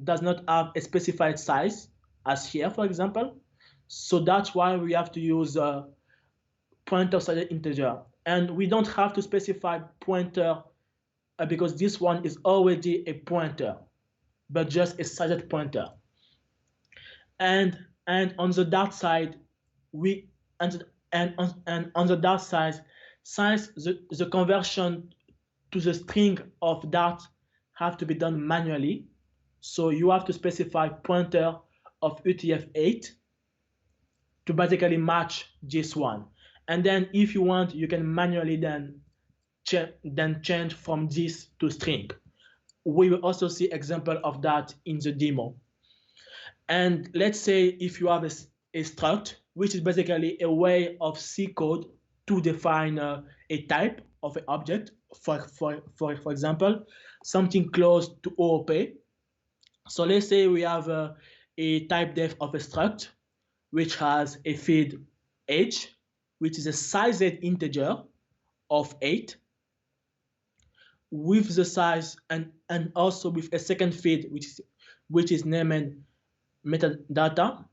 does not have a specified size, as here, for example. So that's why we have to use a pointer sized integer. And we don't have to specify pointer because this one is already a pointer, but just a sized pointer. And on the Dart side, on the Dart side, since the conversion to the string of Dart have to be done manually, so you have to specify pointer of UTF-8 to basically match this one. And then if you want, you can manually then change from this to string. We will also see example of that in the demo. And let's say if you have a struct, which is basically a way of C code to define a type, of an object, for example, something close to OOP. So let's say we have a type def of a struct, which has a feed age, which is a sized integer of 8, with the size and also with a second feed, which is named metadata,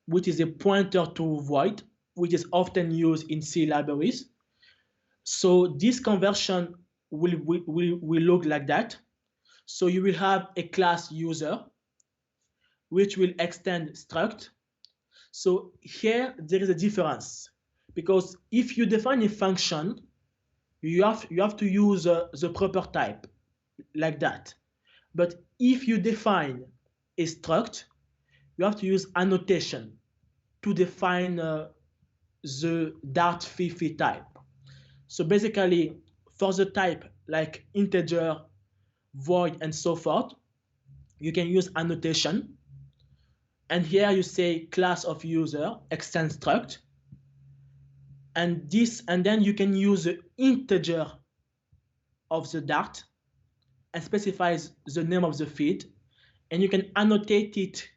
which is a pointer to void, which is often used in C libraries. So this conversion will look like that. So you will have a class user, which will extend struct. So here there is a difference, because if you define a function, you have to use the proper type like that. But if you define a struct, you have to use annotation to define the Dart Fifi type. So basically, for the type like integer, void, and so forth, you can use annotation. And here you say class of user extend struct. And then you can use the integer of the Dart and specifies the name of the feed. And you can annotate it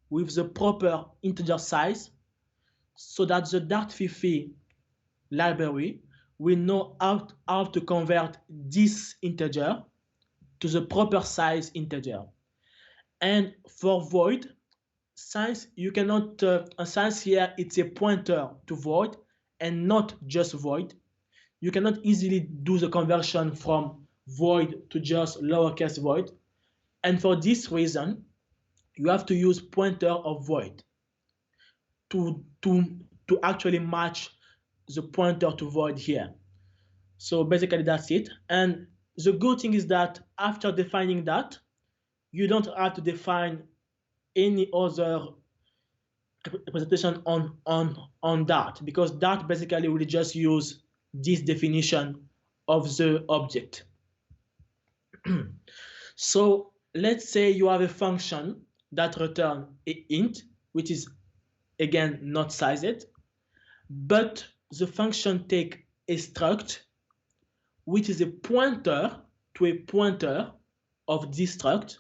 with the proper integer size, so that the Dart Fifi library will know how to convert this integer to the proper size integer. And for void, since you cannot, since here it's a pointer to void and not just void, you cannot easily do the conversion from void to just lowercase void. And for this reason, you have to use pointer of void to actually match the pointer to void here. So basically that's it. And the good thing is that after defining that, you don't have to define any other representation on Dart, because Dart basically will just use this definition of the object. So let's say you have a function that returns an int, which is again not sized, but the function take a struct, which is a pointer to a pointer of this struct.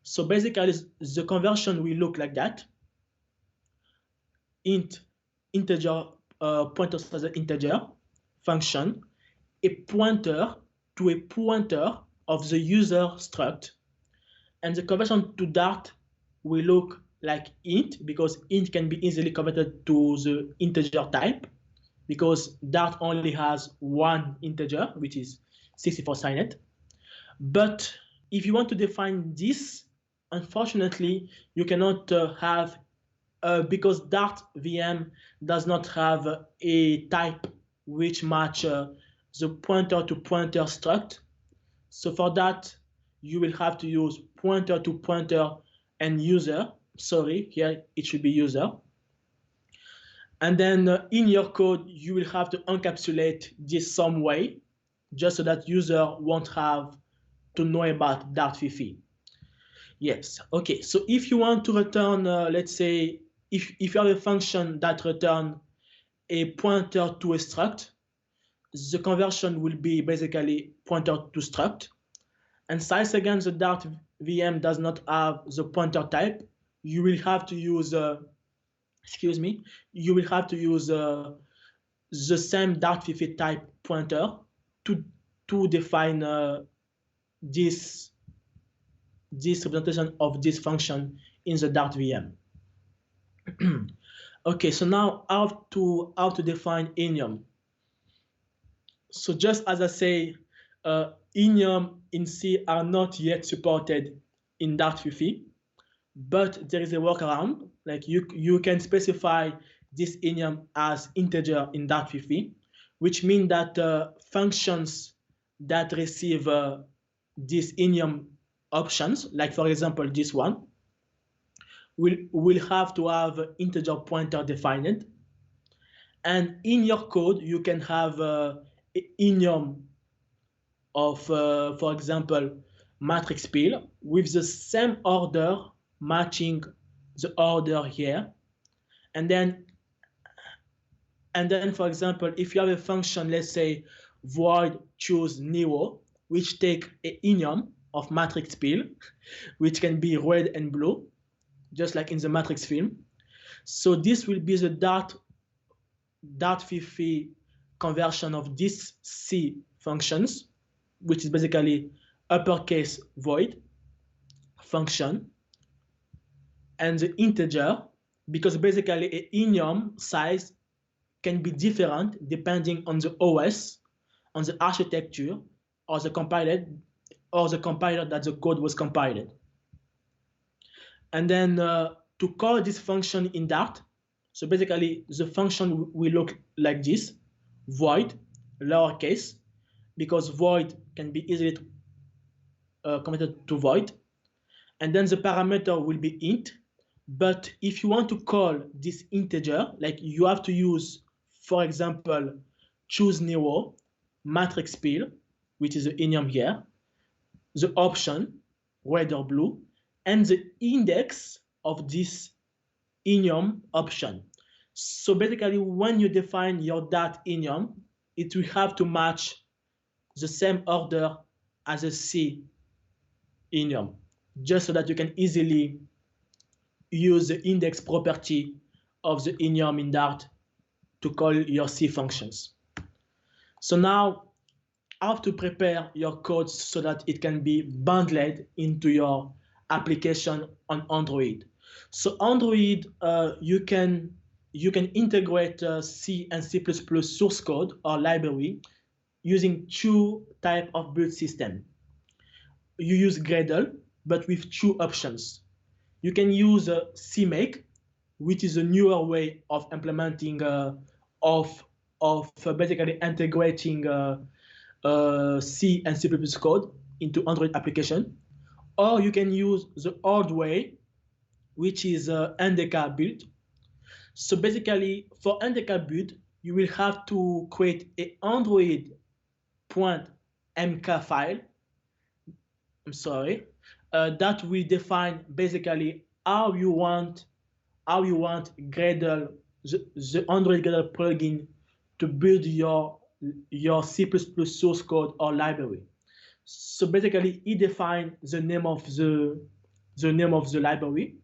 So basically the conversion will look like that. Int, integer, pointer as an integer function, a pointer to a pointer of the user struct. And the conversion to Dart will look like int, because int can be easily converted to the integer type, because Dart only has one integer, which is 64 signed. But if you want to define this, unfortunately, you cannot have, because Dart VM does not have a type which match the pointer to pointer struct. So for that, you will have to use pointer to pointer and user. Sorry, here it should be user. And then in your code, you will have to encapsulate this some way, just so that user won't have to know about Dart Fifi. Yes, okay, so if you want to return, let's say, if you have a function that return a pointer to a struct, the conversion will be basically pointer to struct. And since again the Dart VM does not have the pointer type, you will have to use, you will have to use the same Dart Fifi type pointer to define this representation of this function in the Dart VM. Okay, so now how to define enum. So just as I say, enum in C are not yet supported in Dart Fifi, but there is a workaround. Like you can specify this enum as integer in Dart Fifi, which means that functions that receive these enum options, like for example this one, will have to have integer pointer defined. And in your code, you can have enum of, for example, matrix pill with the same order matching the order here. And then, for example, if you have a function, let's say void choose Nero, which take an enum of matrix field, which can be red and blue, just like in the matrix film. So this will be the .fifi conversion of these C functions, which is basically uppercase void function, and the integer, because basically an enum size can be different depending on the OS, on the architecture, or the compiler that the code was compiled. And then to call this function in Dart, so basically the function will look like this: void, lowercase, because void can be easily converted to void. And then the parameter will be int. But if you want to call this integer, like you have to use, for example, choose Nero, matrix field, which is the enum here, the option, red or blue, and the index of this enum option. So basically, when you define your .enum, it will have to match the same order as a C enum, just so that you can easily use the index property of the enum in Dart to call your C functions. So now, how to prepare your code so that it can be bundled into your application on Android. So Android, you can integrate C and C++ source code or library using two types of build system. You use Gradle, but with two options. You can use CMake, which is a newer way of implementing basically integrating C and C++ code into Android application, or you can use the old way, which is NDK build. So basically, for NDK build, you will have to create a Android.mk file. I'm sorry, that will define basically how you want Gradle, the Android Gradle plugin to build your C++ source code or library. So basically, it defines the name of the library.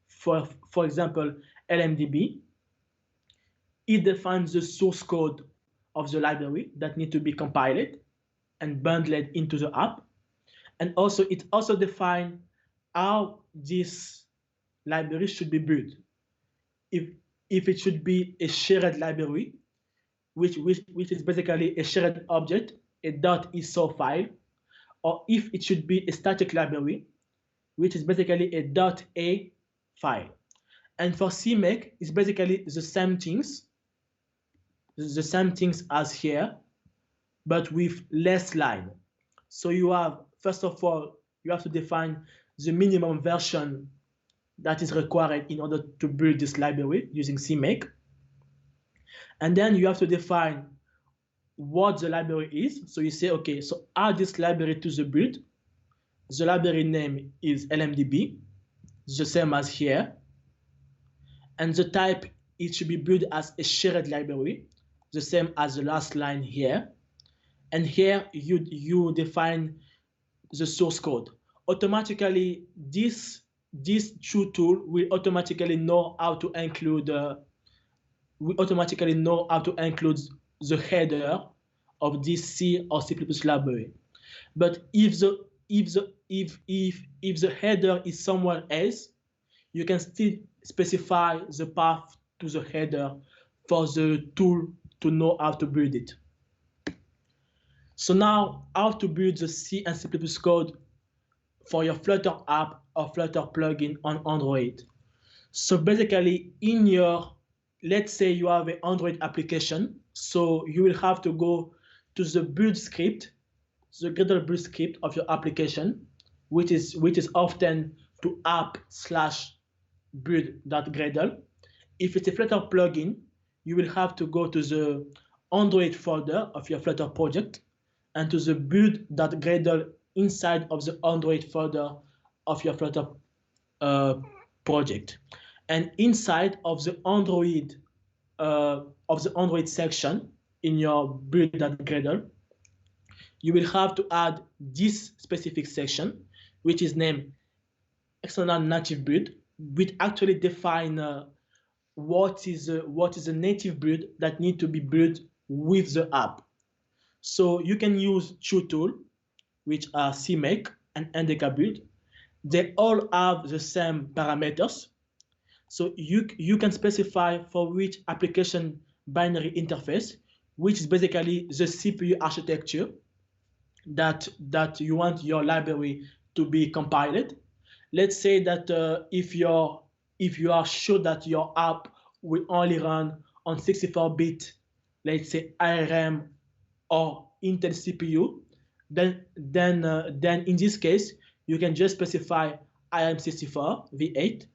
For example, LMDB. It defines the source code of the library that need to be compiled and bundled into the app. And also, it also defines how this library should be built. If it should be a shared library, which is basically a shared object, a .iso file, or if it should be a static library, which is basically a .a file. And for CMake, it's basically the same things as here, but with less line. So you have, first of all, you have to define the minimum version that is required in order to build this library using CMake. And then you have to define what the library is. So you say, okay, so add this library to the build. The library name is LMDB, the same as here. And the type, it should be built as a shared library, the same as the last line here. And here you define the source code. Automatically, this true tool will automatically know how to include the header of this C or C++ library. But if the header is somewhere else, you can still specify the path to the header for the tool to know how to build it. So now, how to build the C and C++ code for your Flutter app or Flutter plugin on Android. So basically, let's say you have an Android application, so you will have to go to the build script, the Gradle build script of your application, which is often to app/build.gradle. If it's a Flutter plugin, you will have to go to the Android folder of your Flutter project and to the build.gradle inside of the Android folder of your Flutter project. And inside of the Android section, in your build.gradle, you will have to add this specific section, which is named external native build, which actually define what is a native build that need to be built with the app. So you can use two tools, which are CMake and NDK build. They all have the same parameters. So you can specify for which application binary interface, which is basically the CPU architecture that you want your library to be compiled. Let's say that if you are sure that your app will only run on 64-bit, let's say ARM or Intel CPU, then in this case you can just specify IM64 V8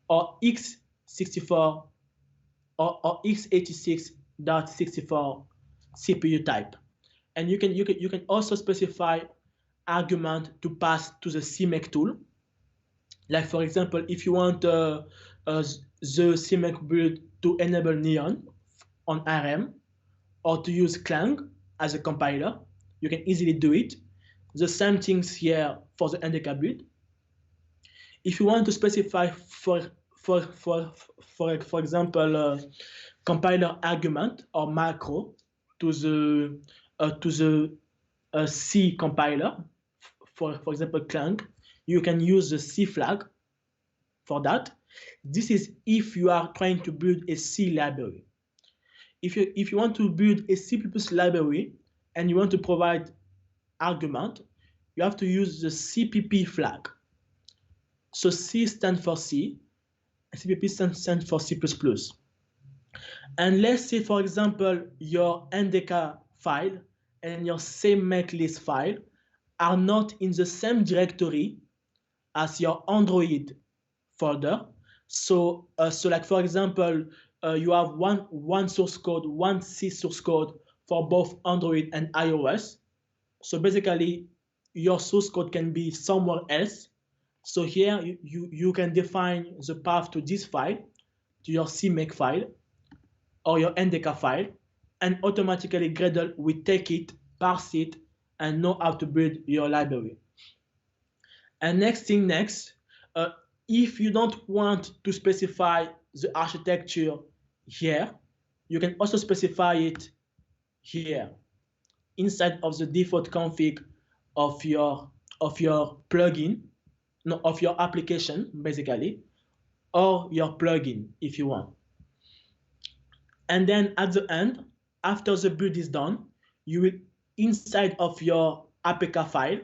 or x64 or x86.64 CPU type, and you can also specify argument to pass to the CMake tool. Like for example, if you want the CMake build to enable Neon on ARM or to use Clang as a compiler, you can easily do it. The same things here for the NDK build. If you want to specify for example compiler argument or macro to the C compiler, for example Clang, you can use the C flag for that. This is if you are trying to build a C library. If you want to build a C++ library and you want to provide argument, you have to use the CPP flag. So C stands for C, and CPP stands for C++. And let's say, for example, your NDK file and your CMake list file are not in the same directory as your Android folder. So like for example, you have one source code, one C source code for both Android and iOS. So basically, your source code can be somewhere else. So here you can define the path to this file, to your CMake file or your NDK file, and automatically Gradle will take it, parse it, and know how to build your library. And next, if you don't want to specify the architecture here, you can also specify it here inside of the default config of your plugin, no, of your application basically, or your plugin if you want. And then at the end, after the build is done, you will inside of your APK file.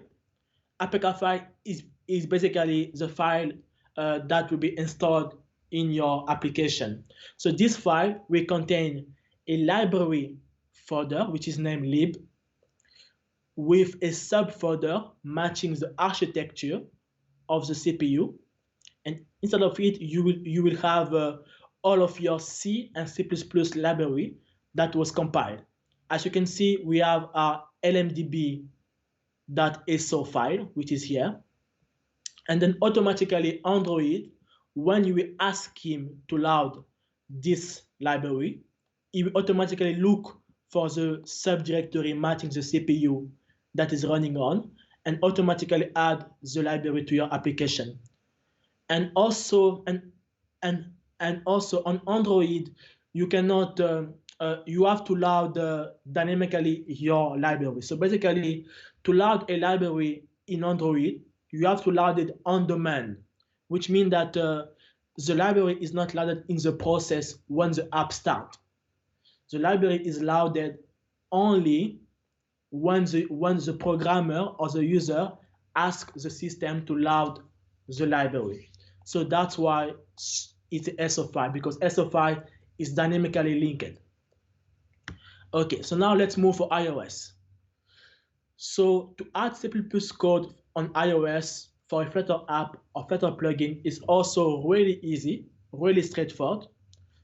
APK file is basically the file that will be installed in your application. So this file will contain a library folder, which is named lib, with a subfolder matching the architecture of the CPU. And instead of it, you will have all of your C and C++ library that was compiled. As you can see, we have our lmdb.so file, which is here. And then automatically Android, when you will ask him to load this library, he will automatically look for the subdirectory matching the CPU that is running on and automatically add the library to your application. And also on Android, you cannot you have to load dynamically your library. So basically, to load a library in Android, you have to load it on demand, which means that the library is not loaded in the process when the app starts. The library is loaded only when the programmer or the user asks the system to load the library. So that's why it's a SO file, because SO file is dynamically linked. Okay, so now let's move for iOS. So to add C++ code on iOS for a Flutter app or Flutter plugin is also really easy, really straightforward.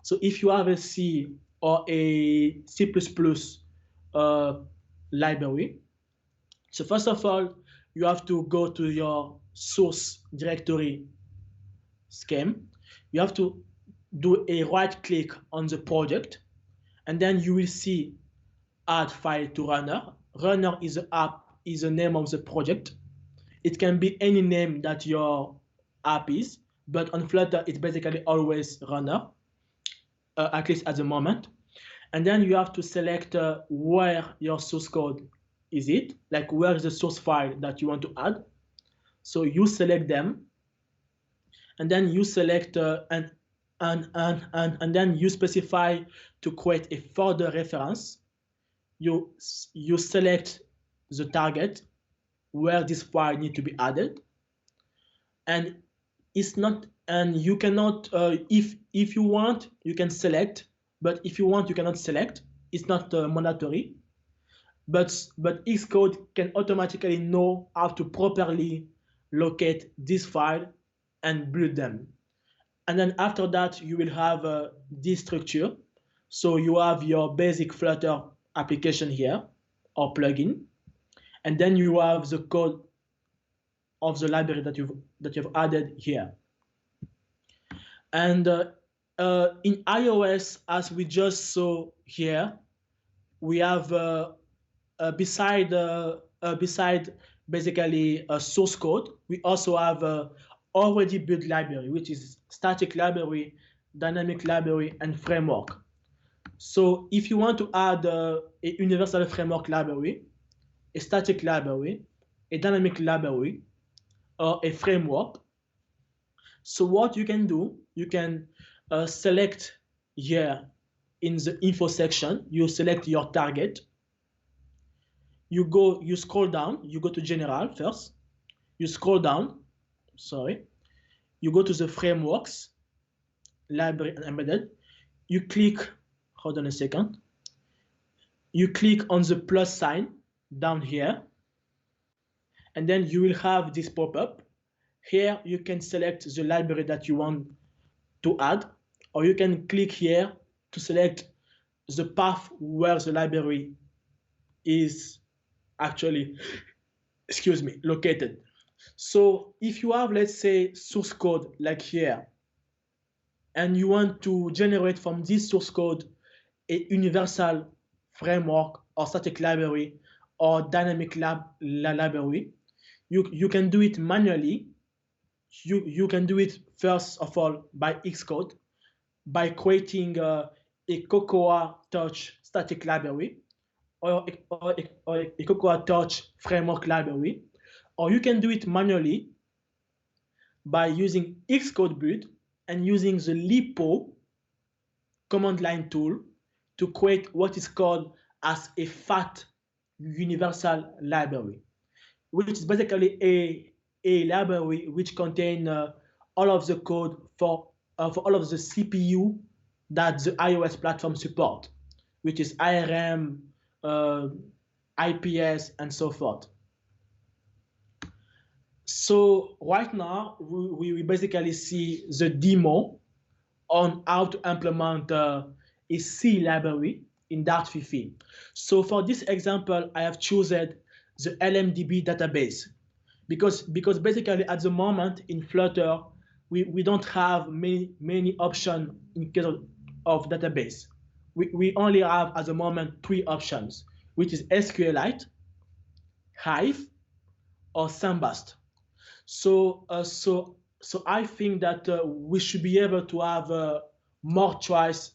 So if you have a C or a C++ library, so first of all, you have to go to your source directory scheme. You have to do a right click on the project, and then you will see add file to runner. Runner is the name of the project. It can be any name that your app is, but on Flutter, it's basically always runner, at least at the moment. And then you have to select where your source code is it, like where is the source file that you want to add. So you select them, and then you select and then you specify to create a further reference. You select the target where this file needs to be added, and it's not, and you cannot, if you want, you can select, but if you want, you cannot select. It's not mandatory, but Xcode can automatically know how to properly locate this file and build them. And then after that, you will have this structure. So you have your basic Flutter application here, or plugin, and then you have the code of the library that you've added here. And in iOS, as we just saw here, we have beside basically a source code, we also have a already built library, which is static library, dynamic library, and framework. So if you want to add a universal framework library, a static library, a dynamic library, or a framework, so what you can do, you can select here in the info section, you select your target. You scroll down, you go to general first, you scroll down, you go to the frameworks, library and embedded, you click, hold on a second, you click on the plus sign down here, and then you will have this pop-up. Here you can select the library that you want to add, or you can click here to select the path where the library is actually, located. So if you have, let's say, source code like here, and you want to generate from this source code a universal framework or static library or dynamic library, you can do it manually. You can do it first of all by Xcode, by creating a Cocoa Touch static library or a Cocoa Touch framework library, or you can do it manually by using Xcode build and using the LiPo command line tool to create what is called as a FAT universal library, which is basically a library which contains all of the code for all of the CPU that the iOS platform support, which is ARM, IPS, and so forth. So right now, we basically see the demo on how to implement a C library in Dart 15. So for this example, I have chosen the LMDB database because basically at the moment in Flutter, we don't have many options in case of database. We only have at the moment 3 options, which is SQLite, Hive, or Sandblast. So I think that we should be able to have more choice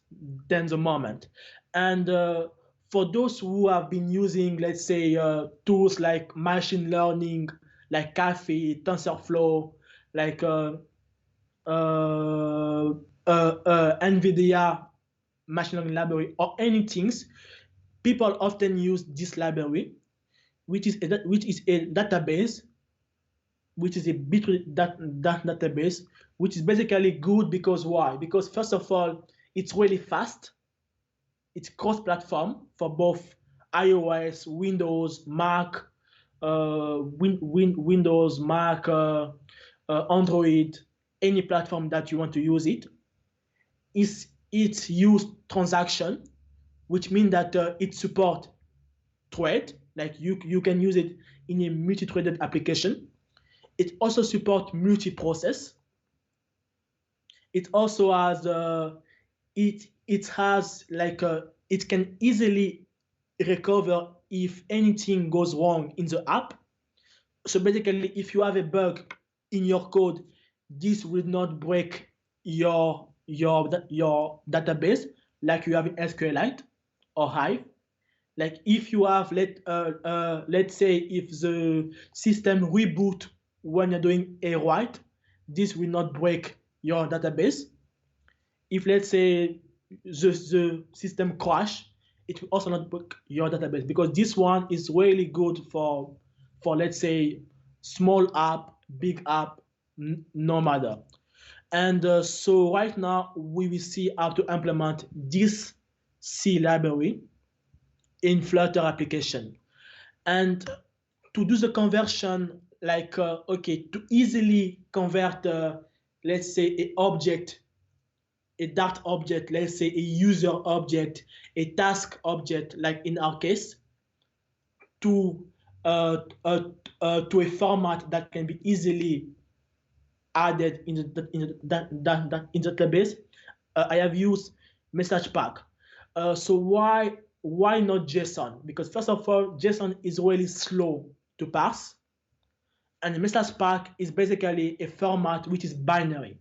than the moment. And for those who have been using, let's say, tools like machine learning, like Caffe, TensorFlow, like NVIDIA machine learning library or anything, people often use this library, which is a database, which is a Bitrate database, which is basically good because why? Because first of all, it's really fast. It's cross-platform for both iOS, Windows, Mac, Windows, Mac, Android, any platform that you want to use it. It's used transaction, which means that it supports thread, like you can use it in a multi-threaded application. It also supports multi-process. It also has it can easily recover if anything goes wrong in the app. So basically, if you have a bug in your code, this will not break your database like you have in SQLite or Hive. Like if you have, let's say if the system reboot when you're doing a write, this will not break your database. If let's say the system crash, it will also not break your database, because this one is really good for let's say small app, big app, no matter. And so right now we will see how to implement this C library in Flutter application. And to do the conversion, like, okay, to easily convert, let's say a object, a Dart object, let's say a user object, a task object, like in our case, to a format that can be easily added in the database, I have used message pack. So why not JSON? Because first of all, JSON is really slow to parse, and the message pack is basically a format which is binary.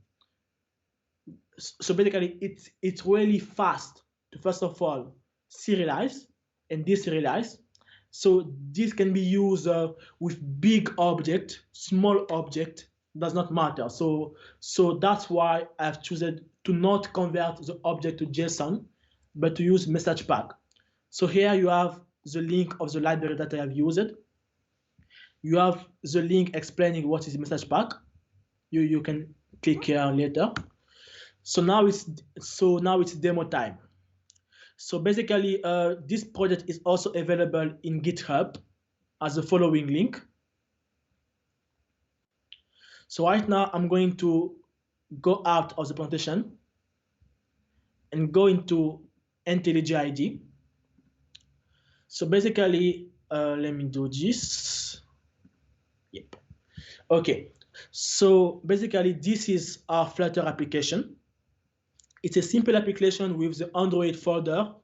So basically, it's really fast to first of all serialize and deserialize. So this can be used with big object, small object, does not matter. So that's why I've chosen to not convert the object to JSON, but to use message pack. So here you have the link of the library that I have used. You have the link explaining what is message pack. You can click here later. So now it's demo time. So basically, this project is also available in GitHub as the following link. So right now I'm going to go out of the presentation and go into IntelliJ IDE. So basically, let me do this. Yep. Okay. So basically, this is our Flutter application. It's a simple application with the Android folder,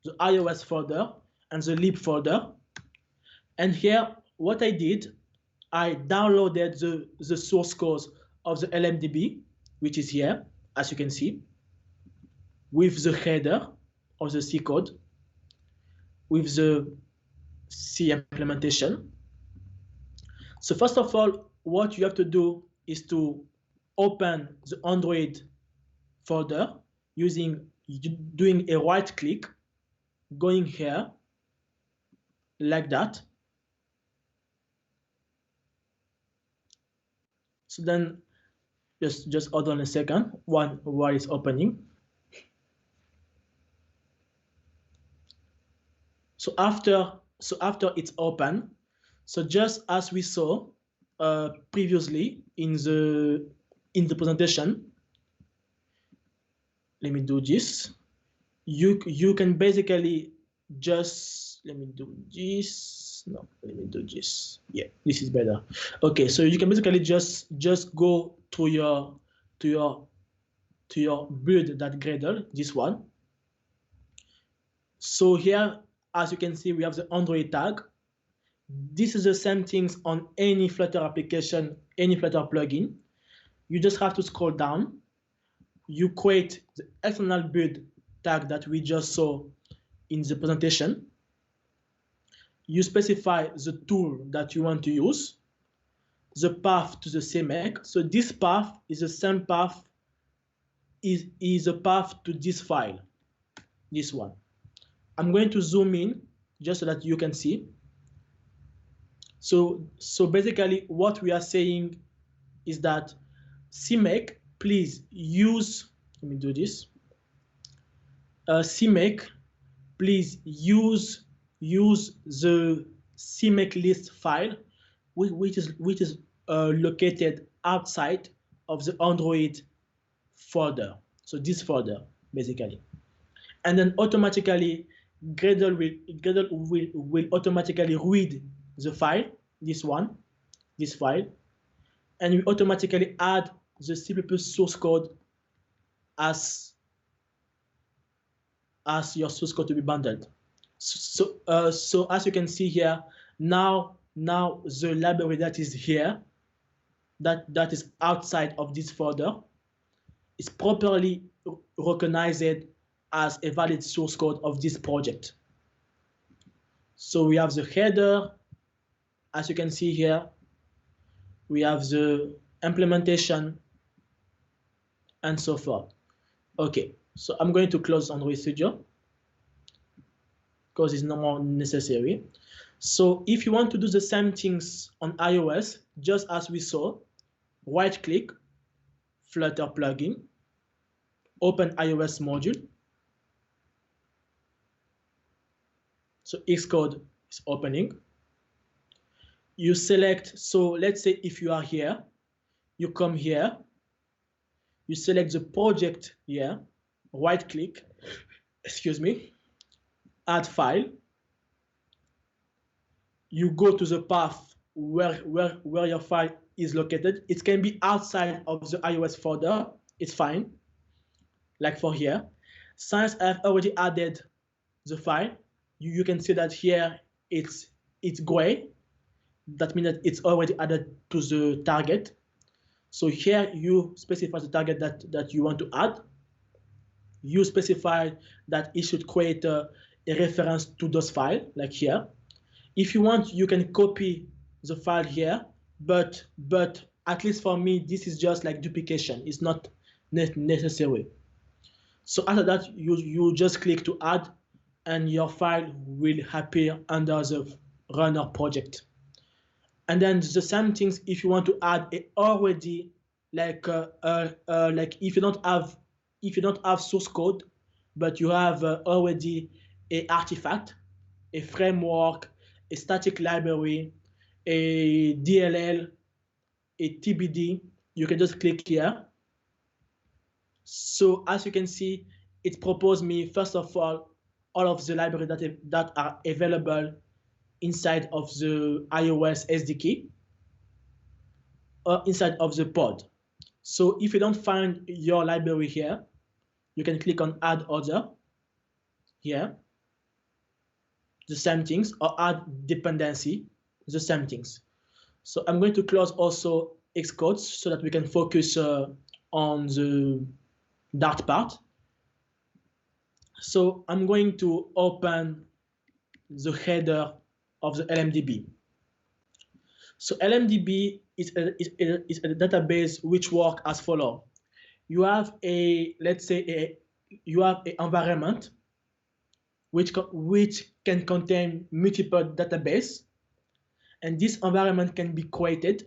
the iOS folder, and the lib folder. And here, what I did, I downloaded the source code of the LMDB, which is here, as you can see, with the header of the C code, with the C implementation. So first of all, what you have to do is to open the Android folder doing a right click, going here like that. So then just hold on a second while it's opening. So after it's open, so just as we saw previously in the presentation, let me do this. You can basically just, let me do this. No, let me do this. Yeah, this is better. Okay, so you can basically just go to your build.gradle, this one. So here, as you can see, we have the Android tag. This is the same things on any Flutter application, any Flutter plugin. You just have to scroll down. You create the external build tag that we just saw in the presentation. You specify the tool that you want to use, the path to the CMake. So this path is the same path, is a path to this file, this one. I'm going to zoom in just so that you can see. So basically what we are saying is that CMake, please use, let me do this. CMake, please use the CMake list file, which is located outside of the Android folder. So this folder, basically. And then automatically, Gradle will automatically read the file, this file, and we automatically add the C++ source code as your source code to be bundled. So as you can see here, now the library that is here, that is outside of this folder, is properly recognized as a valid source code of this project. So we have the header, as you can see here. We have the implementation and so forth. Okay, so I'm going to close Android Studio because it's no more necessary. So if you want to do the same things on iOS, just as we saw, right click, Flutter plugin, open iOS module. So Xcode is opening. You select, so let's say if you are here, you come here, you select the project here, right click, excuse me, add file. You go to the path where your file is located. It can be outside of the iOS folder, it's fine, like for here. Since I've already added the file, you can see that here it's gray. That means that it's already added to the target. So here you specify the target that you want to add. You specify that it should create a reference to those files, like here. If you want, you can copy the file here, but at least for me, this is just like duplication. It's not necessary. So after that, you just click to add, and your file will appear under the runner project. And then the same things if you want to add a already like if you don't have source code, but you have already a artifact, a framework, a static library, a DLL, a TBD, you can just click here. So as you can see, it proposed me first of all of the libraries that are available inside of the iOS SDK or inside of the pod. So if you don't find your library here, you can click on add other here, the same things, or add dependency, the same things. So I'm going to close also Xcode so that we can focus on the Dart part. So I'm going to open the header of the LMDB. So LMDB is a database which works as follows. You have let's say you have an environment which can contain multiple databases, and this environment can be created,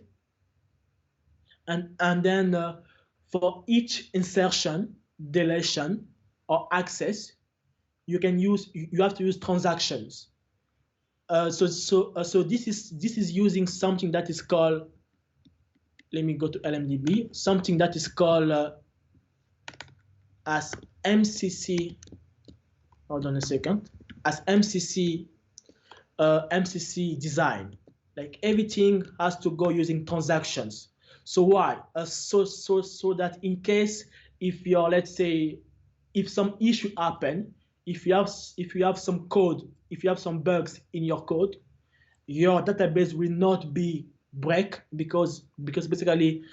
and then for each insertion, deletion, or access, you have to use transactions. So this is using something that is called, let me go to LMDB, something that is called as MCC, hold on a second, as MCC design. Like everything has to go using transactions. So why? So that in case if you're, let's say, if some issue happen, if you have some code, if you have some bugs in your code, your database will not be break because basically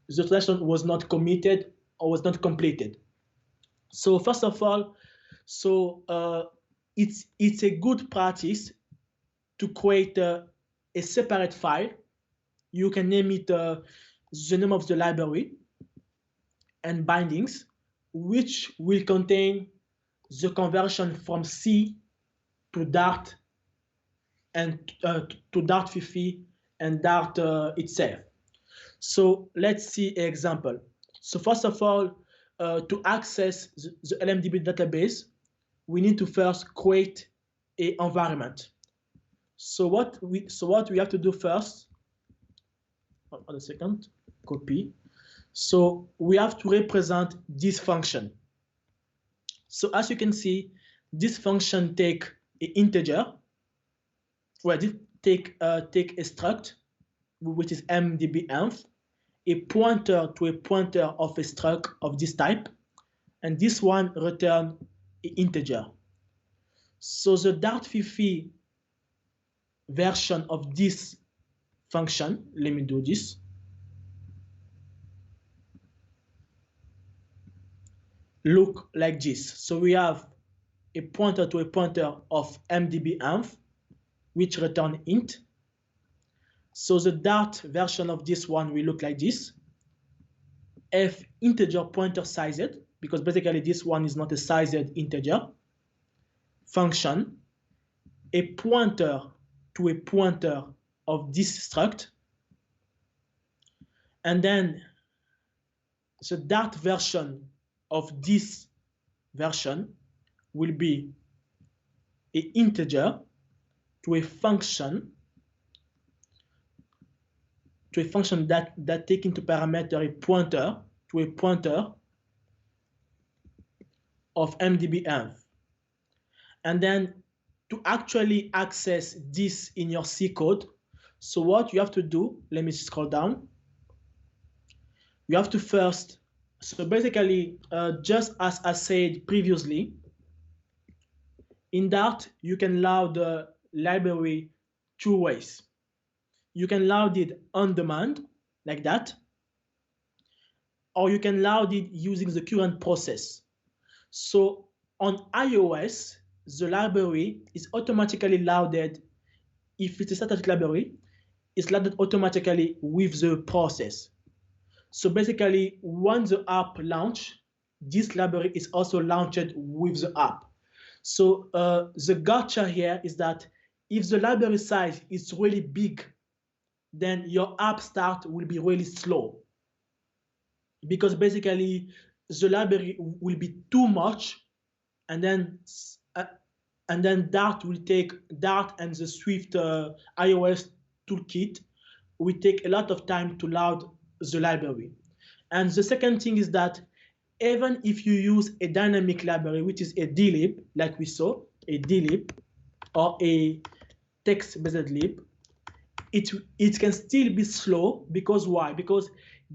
the transaction was not committed or was not completed. So first of all, it's a good practice to create a separate file. You can name it the name of the library and bindings, which will contain the conversion from C to Dart and to Dart Fifi and Dart itself. So let's see an example. So first of all, to access the LMDB database, we need to first create an environment. So what we have to do first, hold on a second, copy. So we have to represent this function. So as you can see, this function take an integer, well, take a struct, which is mdbenv, a pointer to a pointer of a struct of this type, and this one return an integer. So the Dart50 version of this function, let me do this. Look like this. So we have a pointer to a pointer of mdb_env, which return int. So the Dart version of this one will look like this. F integer pointer sized, because basically this one is not a sized integer. Function, a pointer to a pointer of this struct. And then the Dart version of this version will be an integer to a function that take into parameter a pointer to a pointer of mdb_env. And then to actually access this in your C code, so what you have to do, let me scroll down. You have to first, so basically, just as I said previously, in Dart, you can load the library two ways. You can load it on demand, like that, or you can load it using the current process. So on iOS, the library is automatically loaded. If it's a static library, it's loaded automatically with the process. So basically, when the app launch, this library is also launched with the app. So the gotcha here is that if the library size is really big, then your app start will be really slow, because basically the library will be too much, and then Dart will take Dart and the Swift iOS toolkit will take a lot of time to load the library. And the second thing is that even if you use a dynamic library, which is a dlib, like we saw, a dlib or a text-based lib, it can still be slow. Because why? Because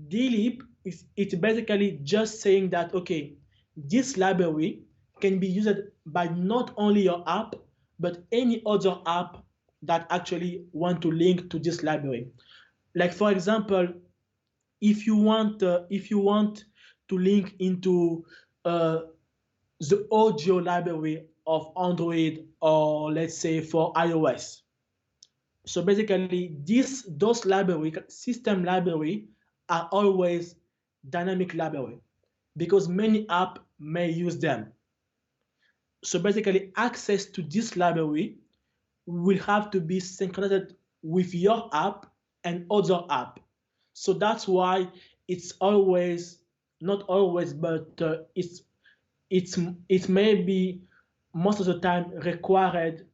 dlib it's basically just saying that, okay, this library can be used by not only your app, but any other app that actually want to link to this library. Like for example, if you want to link into the audio library of Android, or let's say for iOS. So basically, those library, system library, are always dynamic library, because many apps may use them. So basically, access to this library will have to be synchronized with your app and other app. So that's why it's always, not always, but it may be most of the time required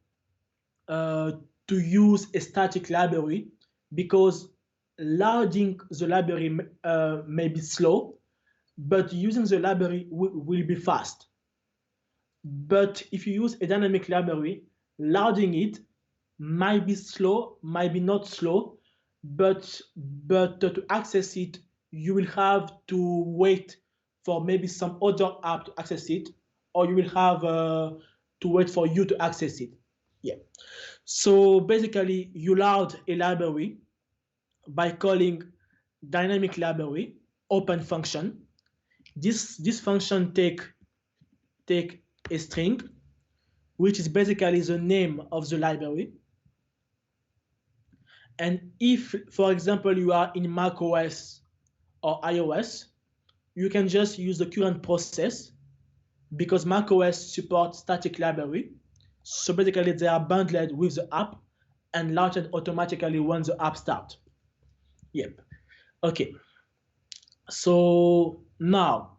to use a static library, because loading the library may be slow, but using the library will be fast. But if you use a dynamic library, loading it might be slow, might be not slow, but to access it, you will have to wait for maybe some other app to access it, or you will have to wait for you to access it. Yeah. So basically, you load a library by calling dynamic library open function. This function take a string, which is basically the name of the library. And if, for example, you are in macOS or iOS, you can just use the current process, because macOS supports static library. So basically, they are bundled with the app and launched automatically when the app starts. Yep. Okay. So now,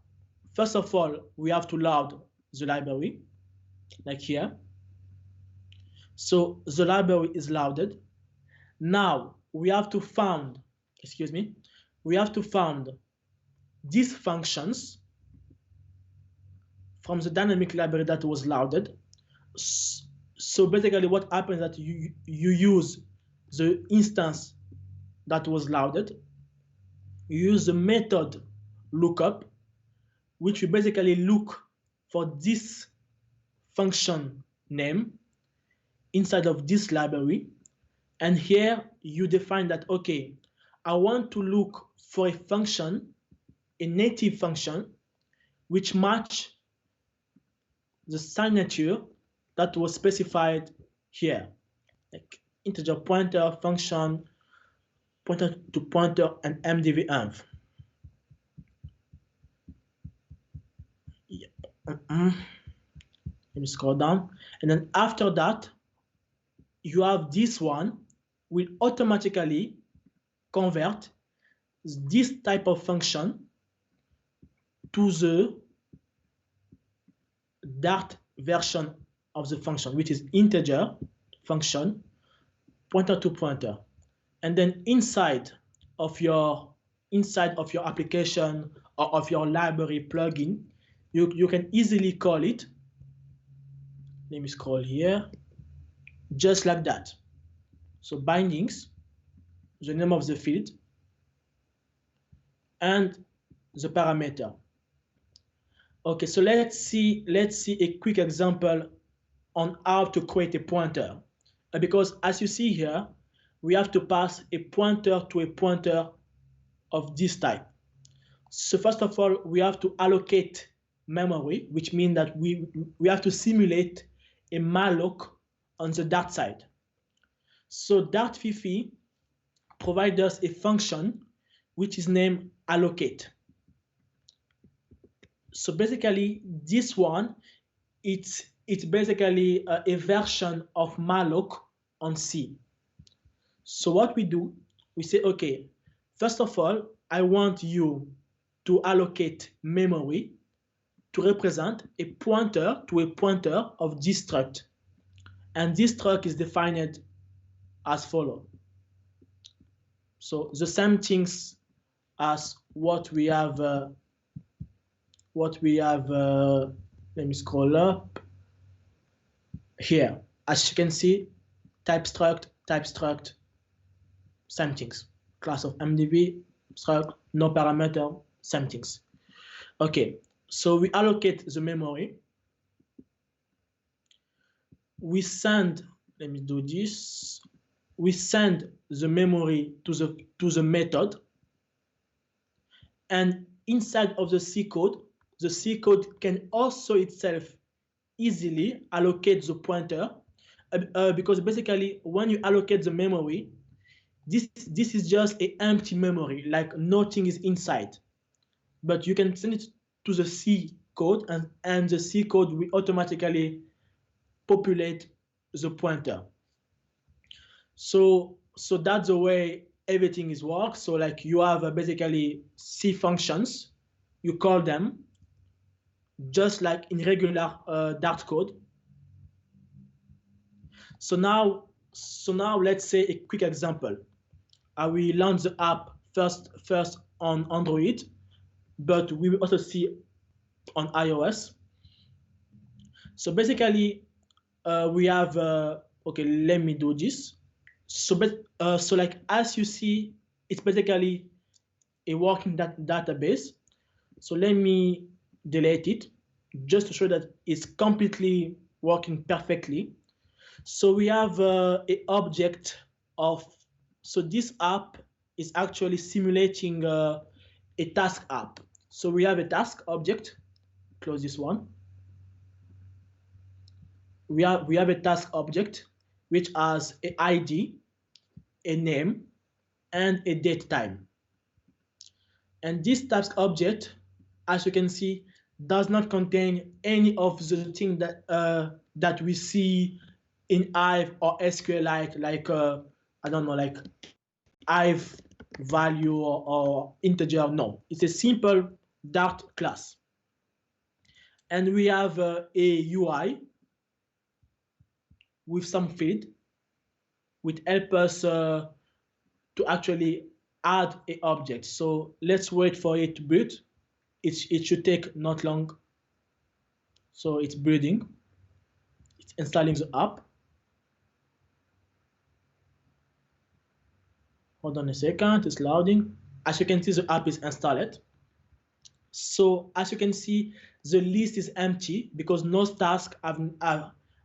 first of all, we have to load the library, like here. So the library is loaded. Now we have to find, we have to find these functions from the dynamic library that was loaded. So basically what happens is that you use the instance that was loaded. You use the method lookup, which will basically look for this function name inside of this library. And here you define that, okay, I want to look for a function, a native function, which match the signature that was specified here, like integer pointer, function, pointer to pointer, and mdv-env. Yep. Let me scroll down. And then after that, you have this one will automatically convert this type of function to the Dart version of the function, which is integer function, pointer to pointer. And then inside of your application or of your library plugin, you can easily call it. Let me scroll here, just like that. So bindings, the name of the field, and the parameter. Okay, so let's see a quick example on how to create a pointer. Because as you see here, we have to pass a pointer to a pointer of this type. So first of all, we have to allocate memory, which means that we have to simulate a malloc on the Dart side. So Dart Fifi provides us a function which is named allocate. So basically, this one, it's basically a version of malloc on C. So what we do, we say, okay, first of all, I want you to allocate memory to represent a pointer to a pointer of this struct. And this struct is defined as follows. So the same things as what we have, let me scroll up here. As you can see, type struct, same things. Class of MDB, struct, no parameter, same things. Okay, so we allocate the memory. We send, let me do this. We send the memory to the method. And inside of the C code can also itself easily allocate the pointer because basically when you allocate the memory, this is just an empty memory, like nothing is inside. But you can send it to the C code and the C code will automatically populate the pointer. So that's the way everything is works. So like you have basically C functions, you call them just like in regular Dart code. So now let's say a quick example. I will launch the app first on Android, but we will also see on iOS. So basically, we have okay. Let me do this. So like as you see, it's basically a working database. So let me delete it just to show that it's completely working perfectly. So we have an object of, so this app is actually simulating a task app. So we have a task object, close this one. We have a task object which has an ID, a name, and a date time. And this task object, as you can see, does not contain any of the things that we see in Hive or SQLite, like I don't know, like Hive value or integer. No, it's a simple Dart class. And we have a UI with some field, which help us to actually add an object. So let's wait for it to boot. It should take not long. So it's building. It's installing the app. Hold on a second, it's loading. As you can see, the app is installed. So as you can see, the list is empty because no tasks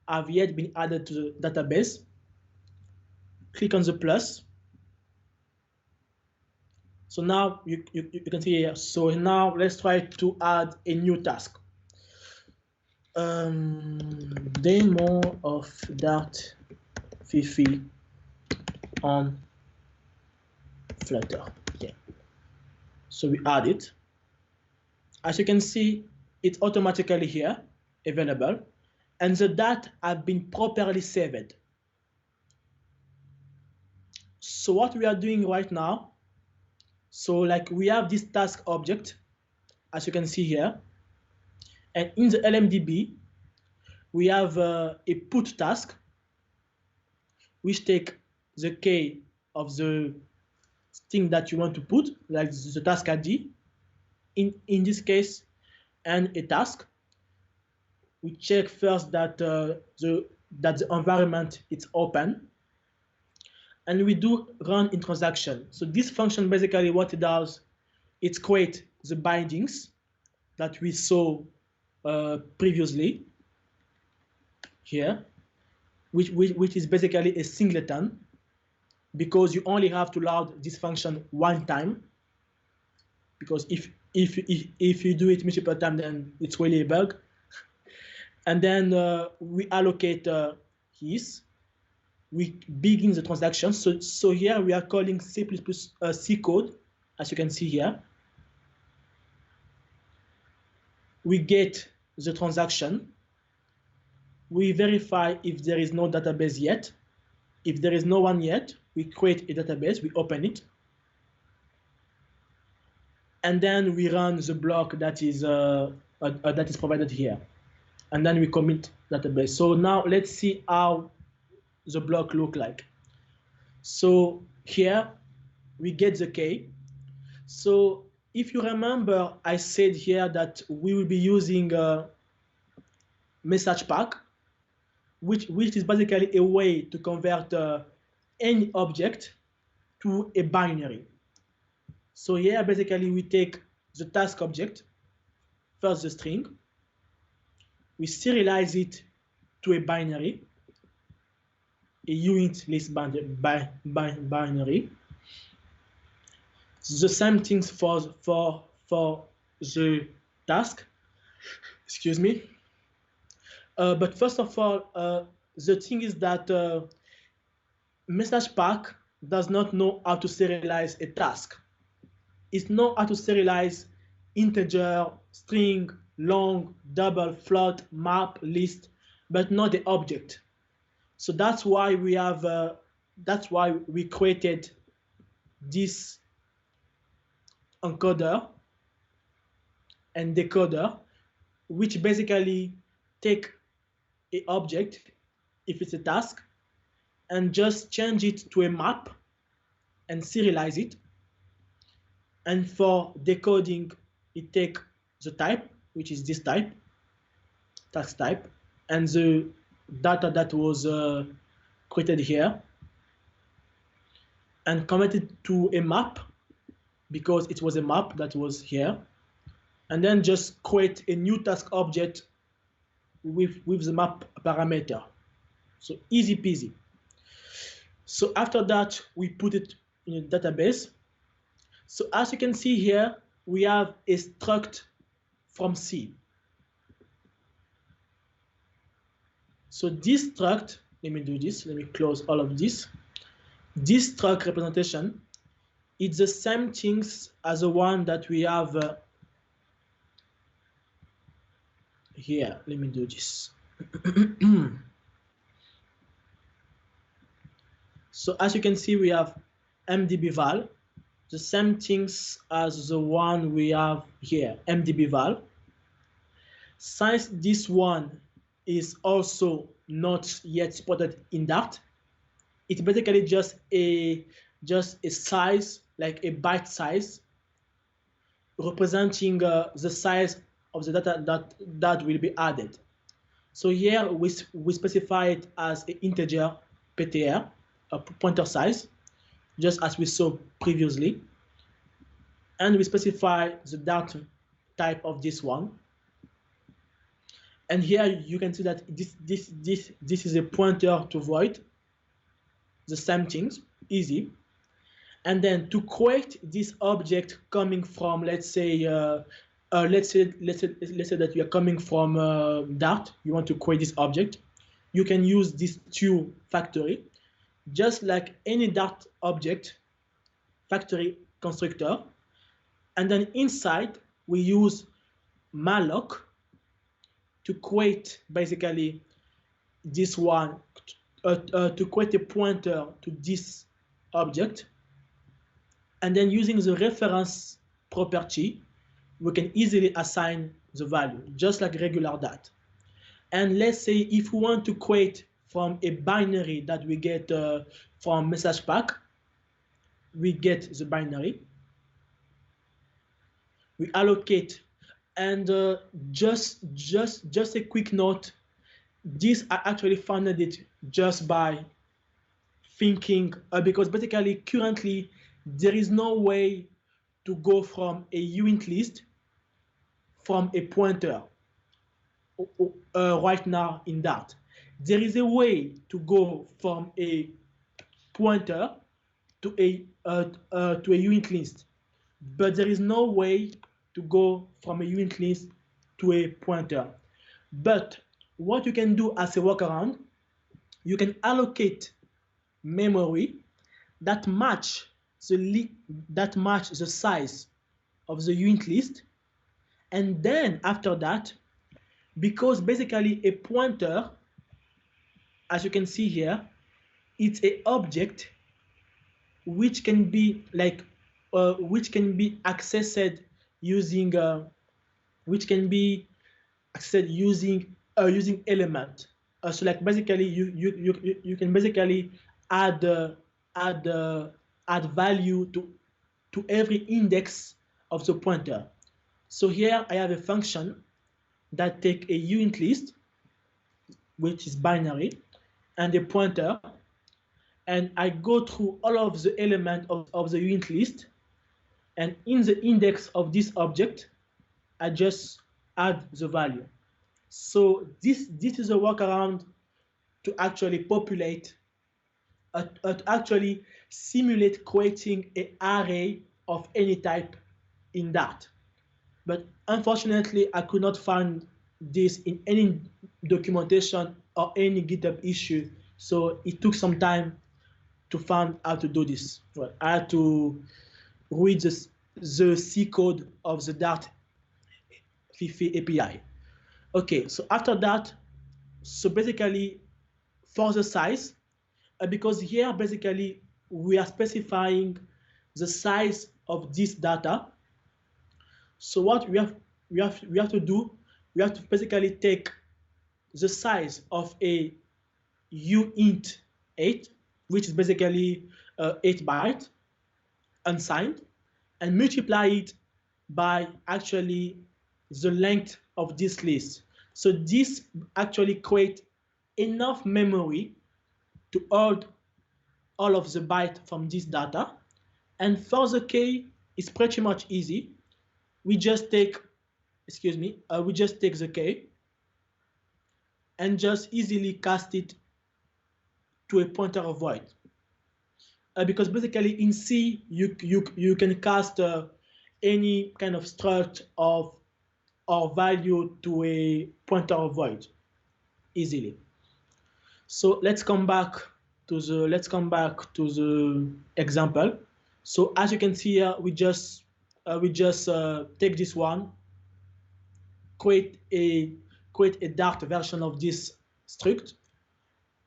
have yet been added to the database, click on the plus. So now you can see here. So now let's try to add a new task. Demo of Dart Fifi on Flutter. Okay. So we add it. As you can see, it's automatically here available, and the data have been properly saved. So what we are doing right now, so like we have this task object, as you can see here, and in the LMDB, we have a put task, which take the key of the thing that you want to put, like the task ID, in this case, and a task. We check first that the environment is open, and we do run in transaction. So this function basically what it does, it creates the bindings that we saw previously here, which is basically a singleton, because you only have to load this function one time. Because if you do it multiple times, then it's really a bug. And then we allocate keys. We begin the transaction. So here we are calling C++ C code, as you can see here. We get the transaction. We verify if there is no database yet. If there is no one yet, we create a database, we open it. And then we run the block that is provided here. And then we commit database. So now let's see how the block look like. So here we get the key. So if you remember, I said here that we will be using a message pack, which is basically a way to convert any object to a binary. So here basically we take the task object, first the string, we serialize it to a binary, a unit list binary. The same things for the task. Excuse me. But first of all, the thing is that message pack does not know how to serialize a task. It knows how to serialize integer, string, long, double, float, map, list, but not the object. So that's why we have that's why we created this encoder and decoder, which basically take an object, if it's a task, and just change it to a map and serialize it. And for decoding, it take the type, which is this type, task type, and the data that was created here, and convert it to a map, because it was a map that was here, and then just create a new task object with the map parameter. So easy peasy. So after that, we put it in a database. So as you can see here, we have a struct from C. So this struct, let me do this, let me close all of this. This struct representation, it's the same things as the one that we have here. Let me do this. So as you can see, we have mdb val, the same things as the one we have here, mdb val. Since this one is also not yet supported in Dart, it's basically just a size, like a byte size, representing the size of the data that will be added. So here we specify it as an integer PTR, a pointer size, just as we saw previously. And we specify the Dart type of this one. And here you can see that this is a pointer to void. The same things, easy. And then to create this object coming from, let's say that you are coming from Dart, you want to create this object, you can use this to factory, just like any Dart object, factory constructor. And then inside, we use malloc to create basically this one, to create a pointer to this object. And then using the reference property, we can easily assign the value, just like regular Dart. And let's say if we want to create from a binary that we get from message pack, we get the binary, we allocate, and just a quick note, this I actually founded it just by thinking, because basically currently there is no way to go from a uint list from a pointer right now in Dart. There is a way to go from a pointer to a uint list, but there is no way to go from a uint list to a pointer. But what you can do as a workaround, you can allocate memory that match the size of the uint list, and then after that, because basically a pointer, as you can see here, it's an object which can be like accessed using using element. So like basically you can basically add value to every index of the pointer. So here I have a function that take a uint list, which is binary, and a pointer, and I go through all of the elements of the uint list, and in the index of this object, I just add the value. So this is a workaround to actually populate, to actually simulate creating an array of any type in Dart. But unfortunately, I could not find this in any documentation or any GitHub issue. So it took some time to find how to do this. Well, I had to read the C code of the Dart Fifi API. Okay, so after that, so basically for the size, because here basically we are specifying the size of this data. So what we have to do, we have to basically take the size of a uint 8, which is basically 8 bytes unsigned, and multiply it by actually the length of this list. So this actually creates enough memory to hold all of the bytes from this data. And for the k, it's pretty much easy. We just take, we just take the k and just easily cast it to a pointer of void. Because basically in C, you can cast any kind of struct or value to a pointer of void easily. So let's come back to the example. So as you can see here, we just take this one, create a Dart version of this struct,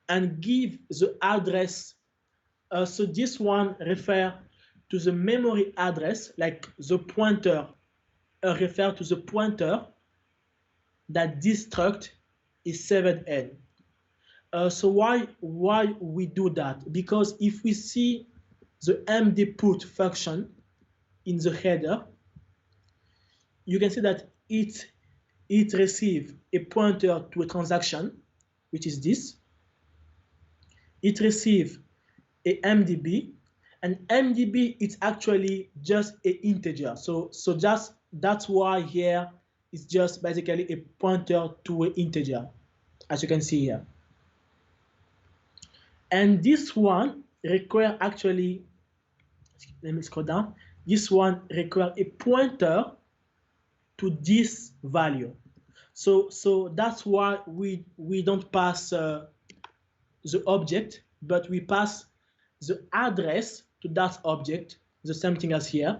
and give the address. So this one refers to the memory address, like the pointer refer to the pointer that this struct is 7n. So why we do that? Because if we see the mdput function in the header, you can see that it receives a pointer to a transaction, which is this. It receives a mdb, and mdb is actually just an integer. So that's why here is just basically a pointer to an integer, as you can see here. And this one require actually, let me scroll down. This one require a pointer to this value. So that's why we don't pass the object, but we pass the address to that object, the same thing as here.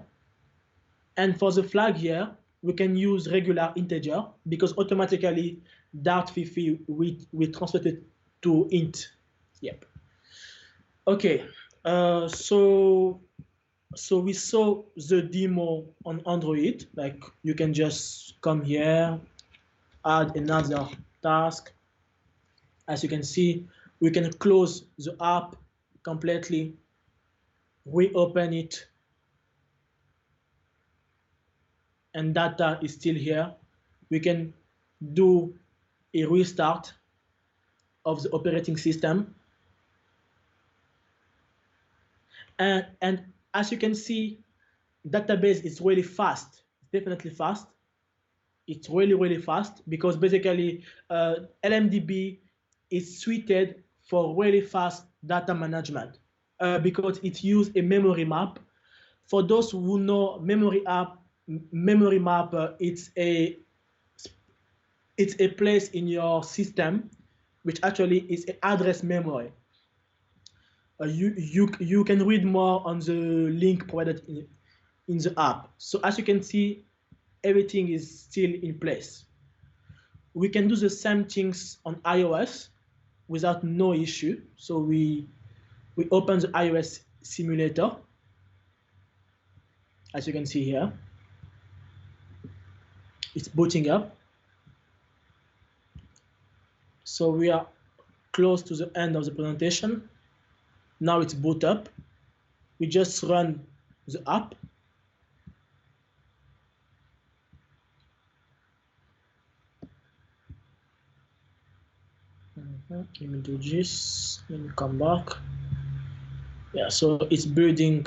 And for the flag here, we can use regular integer because automatically Dart.fifi we transfer it to int. Yep. Okay. So we saw the demo on Android. Like you can just come here, add another task. As you can see, we can close the app completely, reopen it, and data is still here. We can do a restart of the operating system. And as you can see, database is really fast, definitely fast. It's really, really fast because basically LMDB is suited for really fast data management because it uses a memory map. For those who know memory map, it's a place in your system which actually is an address memory. You can read more on the link provided in the app. So as you can see, everything is still in place. We can do the same things on iOS without no issue. So we open the iOS simulator, as you can see here. It's booting up. So we are close to the end of the presentation. Now it's boot up. We just run the app. Let me do this. Let me come back. Yeah, so it's building.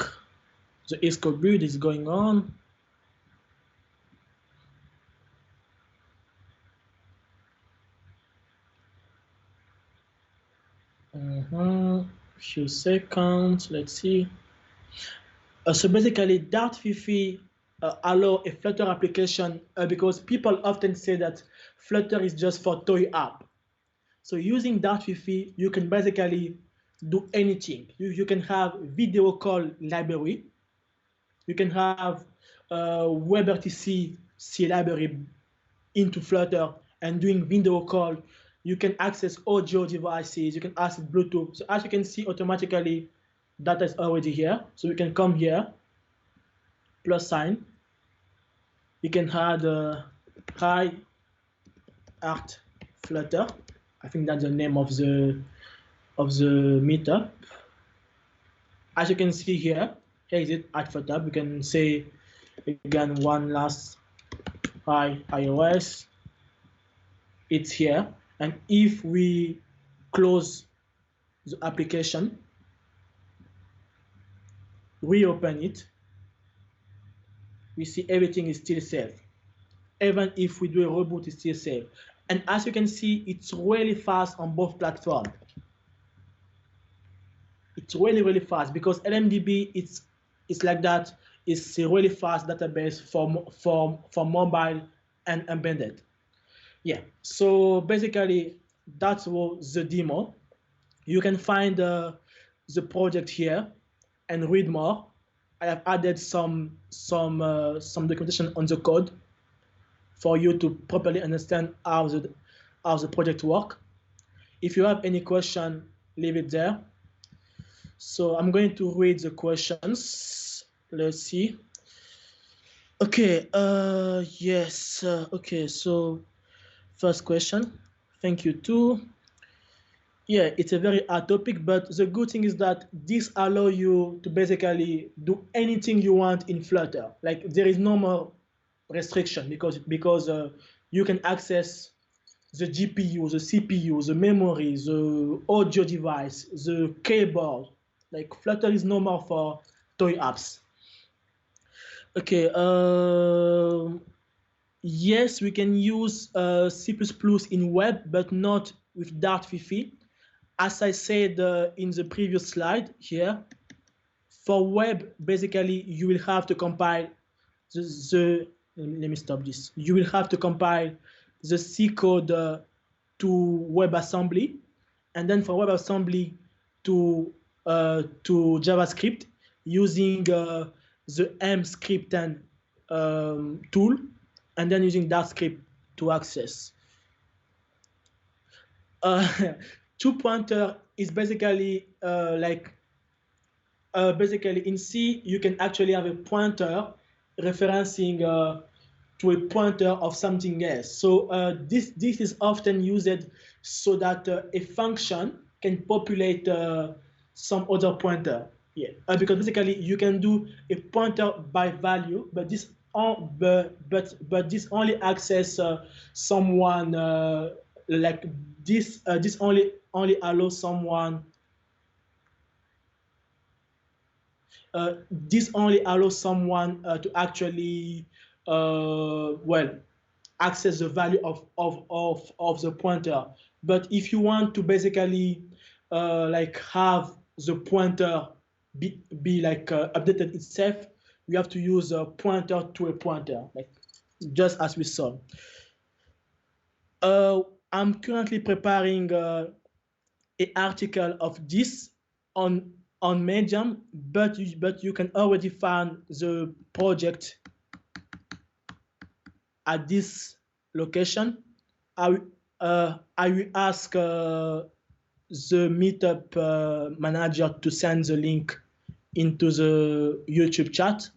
The Xcode build is going on. Few seconds. Let's see. So basically, Dart.fifi allow a Flutter application because people often say that Flutter is just for toy app. So using Dart.fifi, you can basically do anything. You can have video call library. You can have WebRTC C library into Flutter and doing video call. You can access audio devices. You can access Bluetooth. So as you can see, automatically, data is already here. So we can come here, plus sign. You can add hi ArtFlutter. I think that's the name of the meetup. As you can see here, here is it ArtFlutter. We can say again one last hi iOS. It's here. And if we close the application, reopen it, we see everything is still safe. Even if we do a reboot, it's still safe. And as you can see, it's really fast on both platforms. It's really, really fast because LMDB it's like that. It's a really fast database for mobile and embedded. Yeah, so basically that was the demo. You can find the project here and read more. I have added some documentation on the code for you to properly understand how the project works. If you have any question, leave it there. So I'm going to read the questions. Let's see. Okay. Yes. Okay. So. First question, thank you too. Yeah, it's a very hard topic, but the good thing is that this allows you to basically do anything you want in Flutter. Like there is no more restriction because you can access the GPU, the CPU, the memory, the audio device, the keyboard. Like Flutter is no more for toy apps. Okay. yes, we can use C++ in web, but not with Dart Fifi. As I said in the previous slide here, for web, basically, you will have to compile let me stop this. You will have to compile the C code to WebAssembly, and then for WebAssembly to JavaScript using the mscripten tool, and then using that script to access. To pointer is basically basically in C, you can actually have a pointer referencing to a pointer of something else. So this is often used so that a function can populate some other pointer. Yeah, because basically you can do a pointer by value, but this this only access someone like this. This only allows someone. This only allows someone to actually access the value of the pointer. But if you want to basically have the pointer be updated itself, you have to use a pointer to a pointer, like just as we saw. I'm currently preparing an article of this on Medium, but you can already find the project at this location. I will ask the Meetup manager to send the link into the YouTube chat.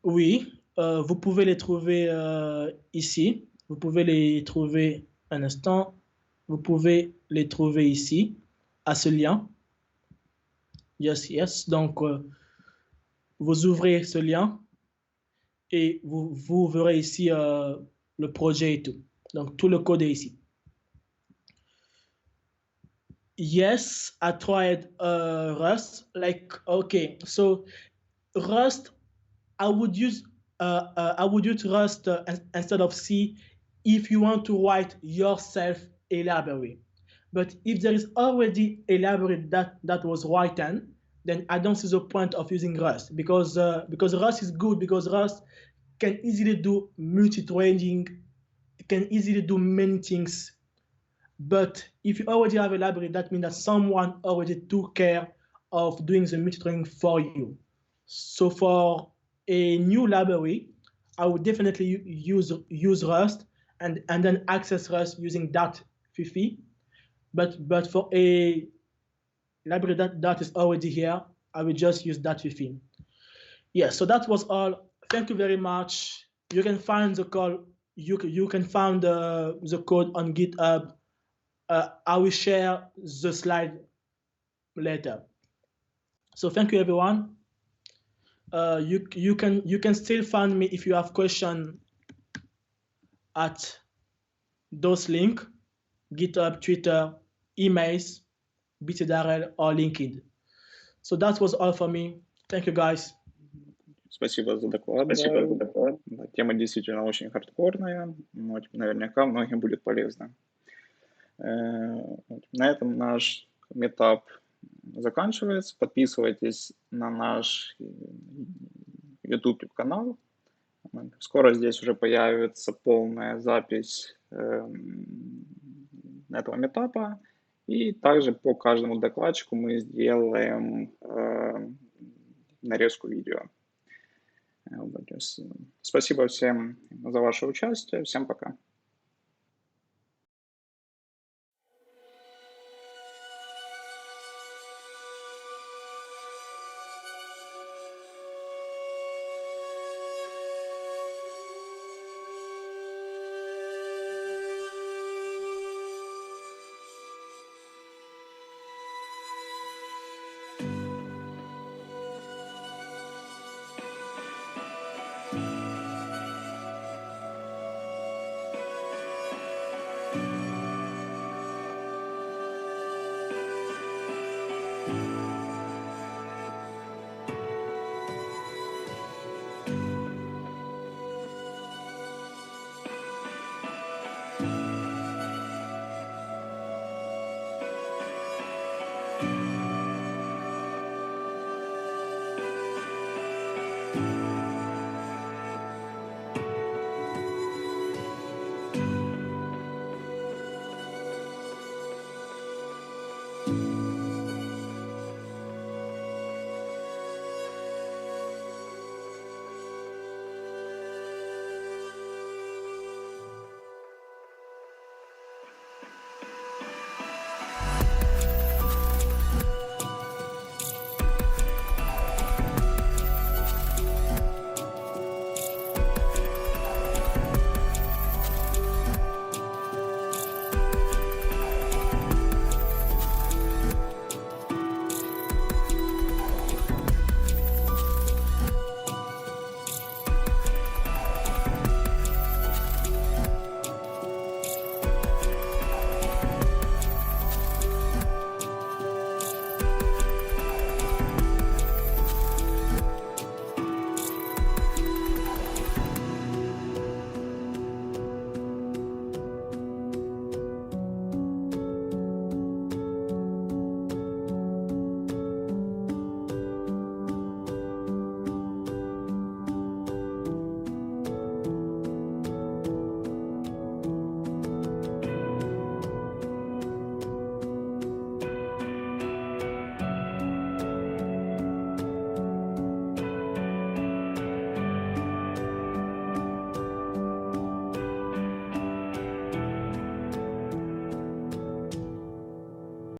Oui, vous pouvez les trouver ici. Vous pouvez les trouver un instant. Vous pouvez les trouver ici, à ce lien. Yes. Donc, vous ouvrez ce lien et vous verrez ici le projet et tout. Donc, tout le code est ici. Yes, I tried Rust. Okay, so Rust, I would use Rust instead of C if you want to write yourself a library. But if there is already a library that was written, then I don't see the point of using Rust, because Rust is good, because Rust can easily do multi-threading, can easily do many things. But if you already have a library, that means that someone already took care of doing the multi-threading for you. So for a new library, I would definitely use Rust and then access Rust using Dart Fifi. But for a library that is already here, I will just use Dart Fifi. Yeah, so that was all. Thank you very much. You can find the code. You can find the code on GitHub. I will share the slide later. So thank you, everyone. You can still find me if you have questions at those links: GitHub, Twitter, emails, Bitsy Darel, or LinkedIn. So that was all for me. Thank you, guys. Спасибо за доклад. Тема действительно очень хардкорная, но наверняка многим будет полезно. На этом наш метап заканчивается. Подписывайтесь на наш YouTube-канал. Скоро здесь уже появится полная запись этого метапа. И также по каждому докладчику мы сделаем нарезку видео. Спасибо всем за ваше участие. Всем пока.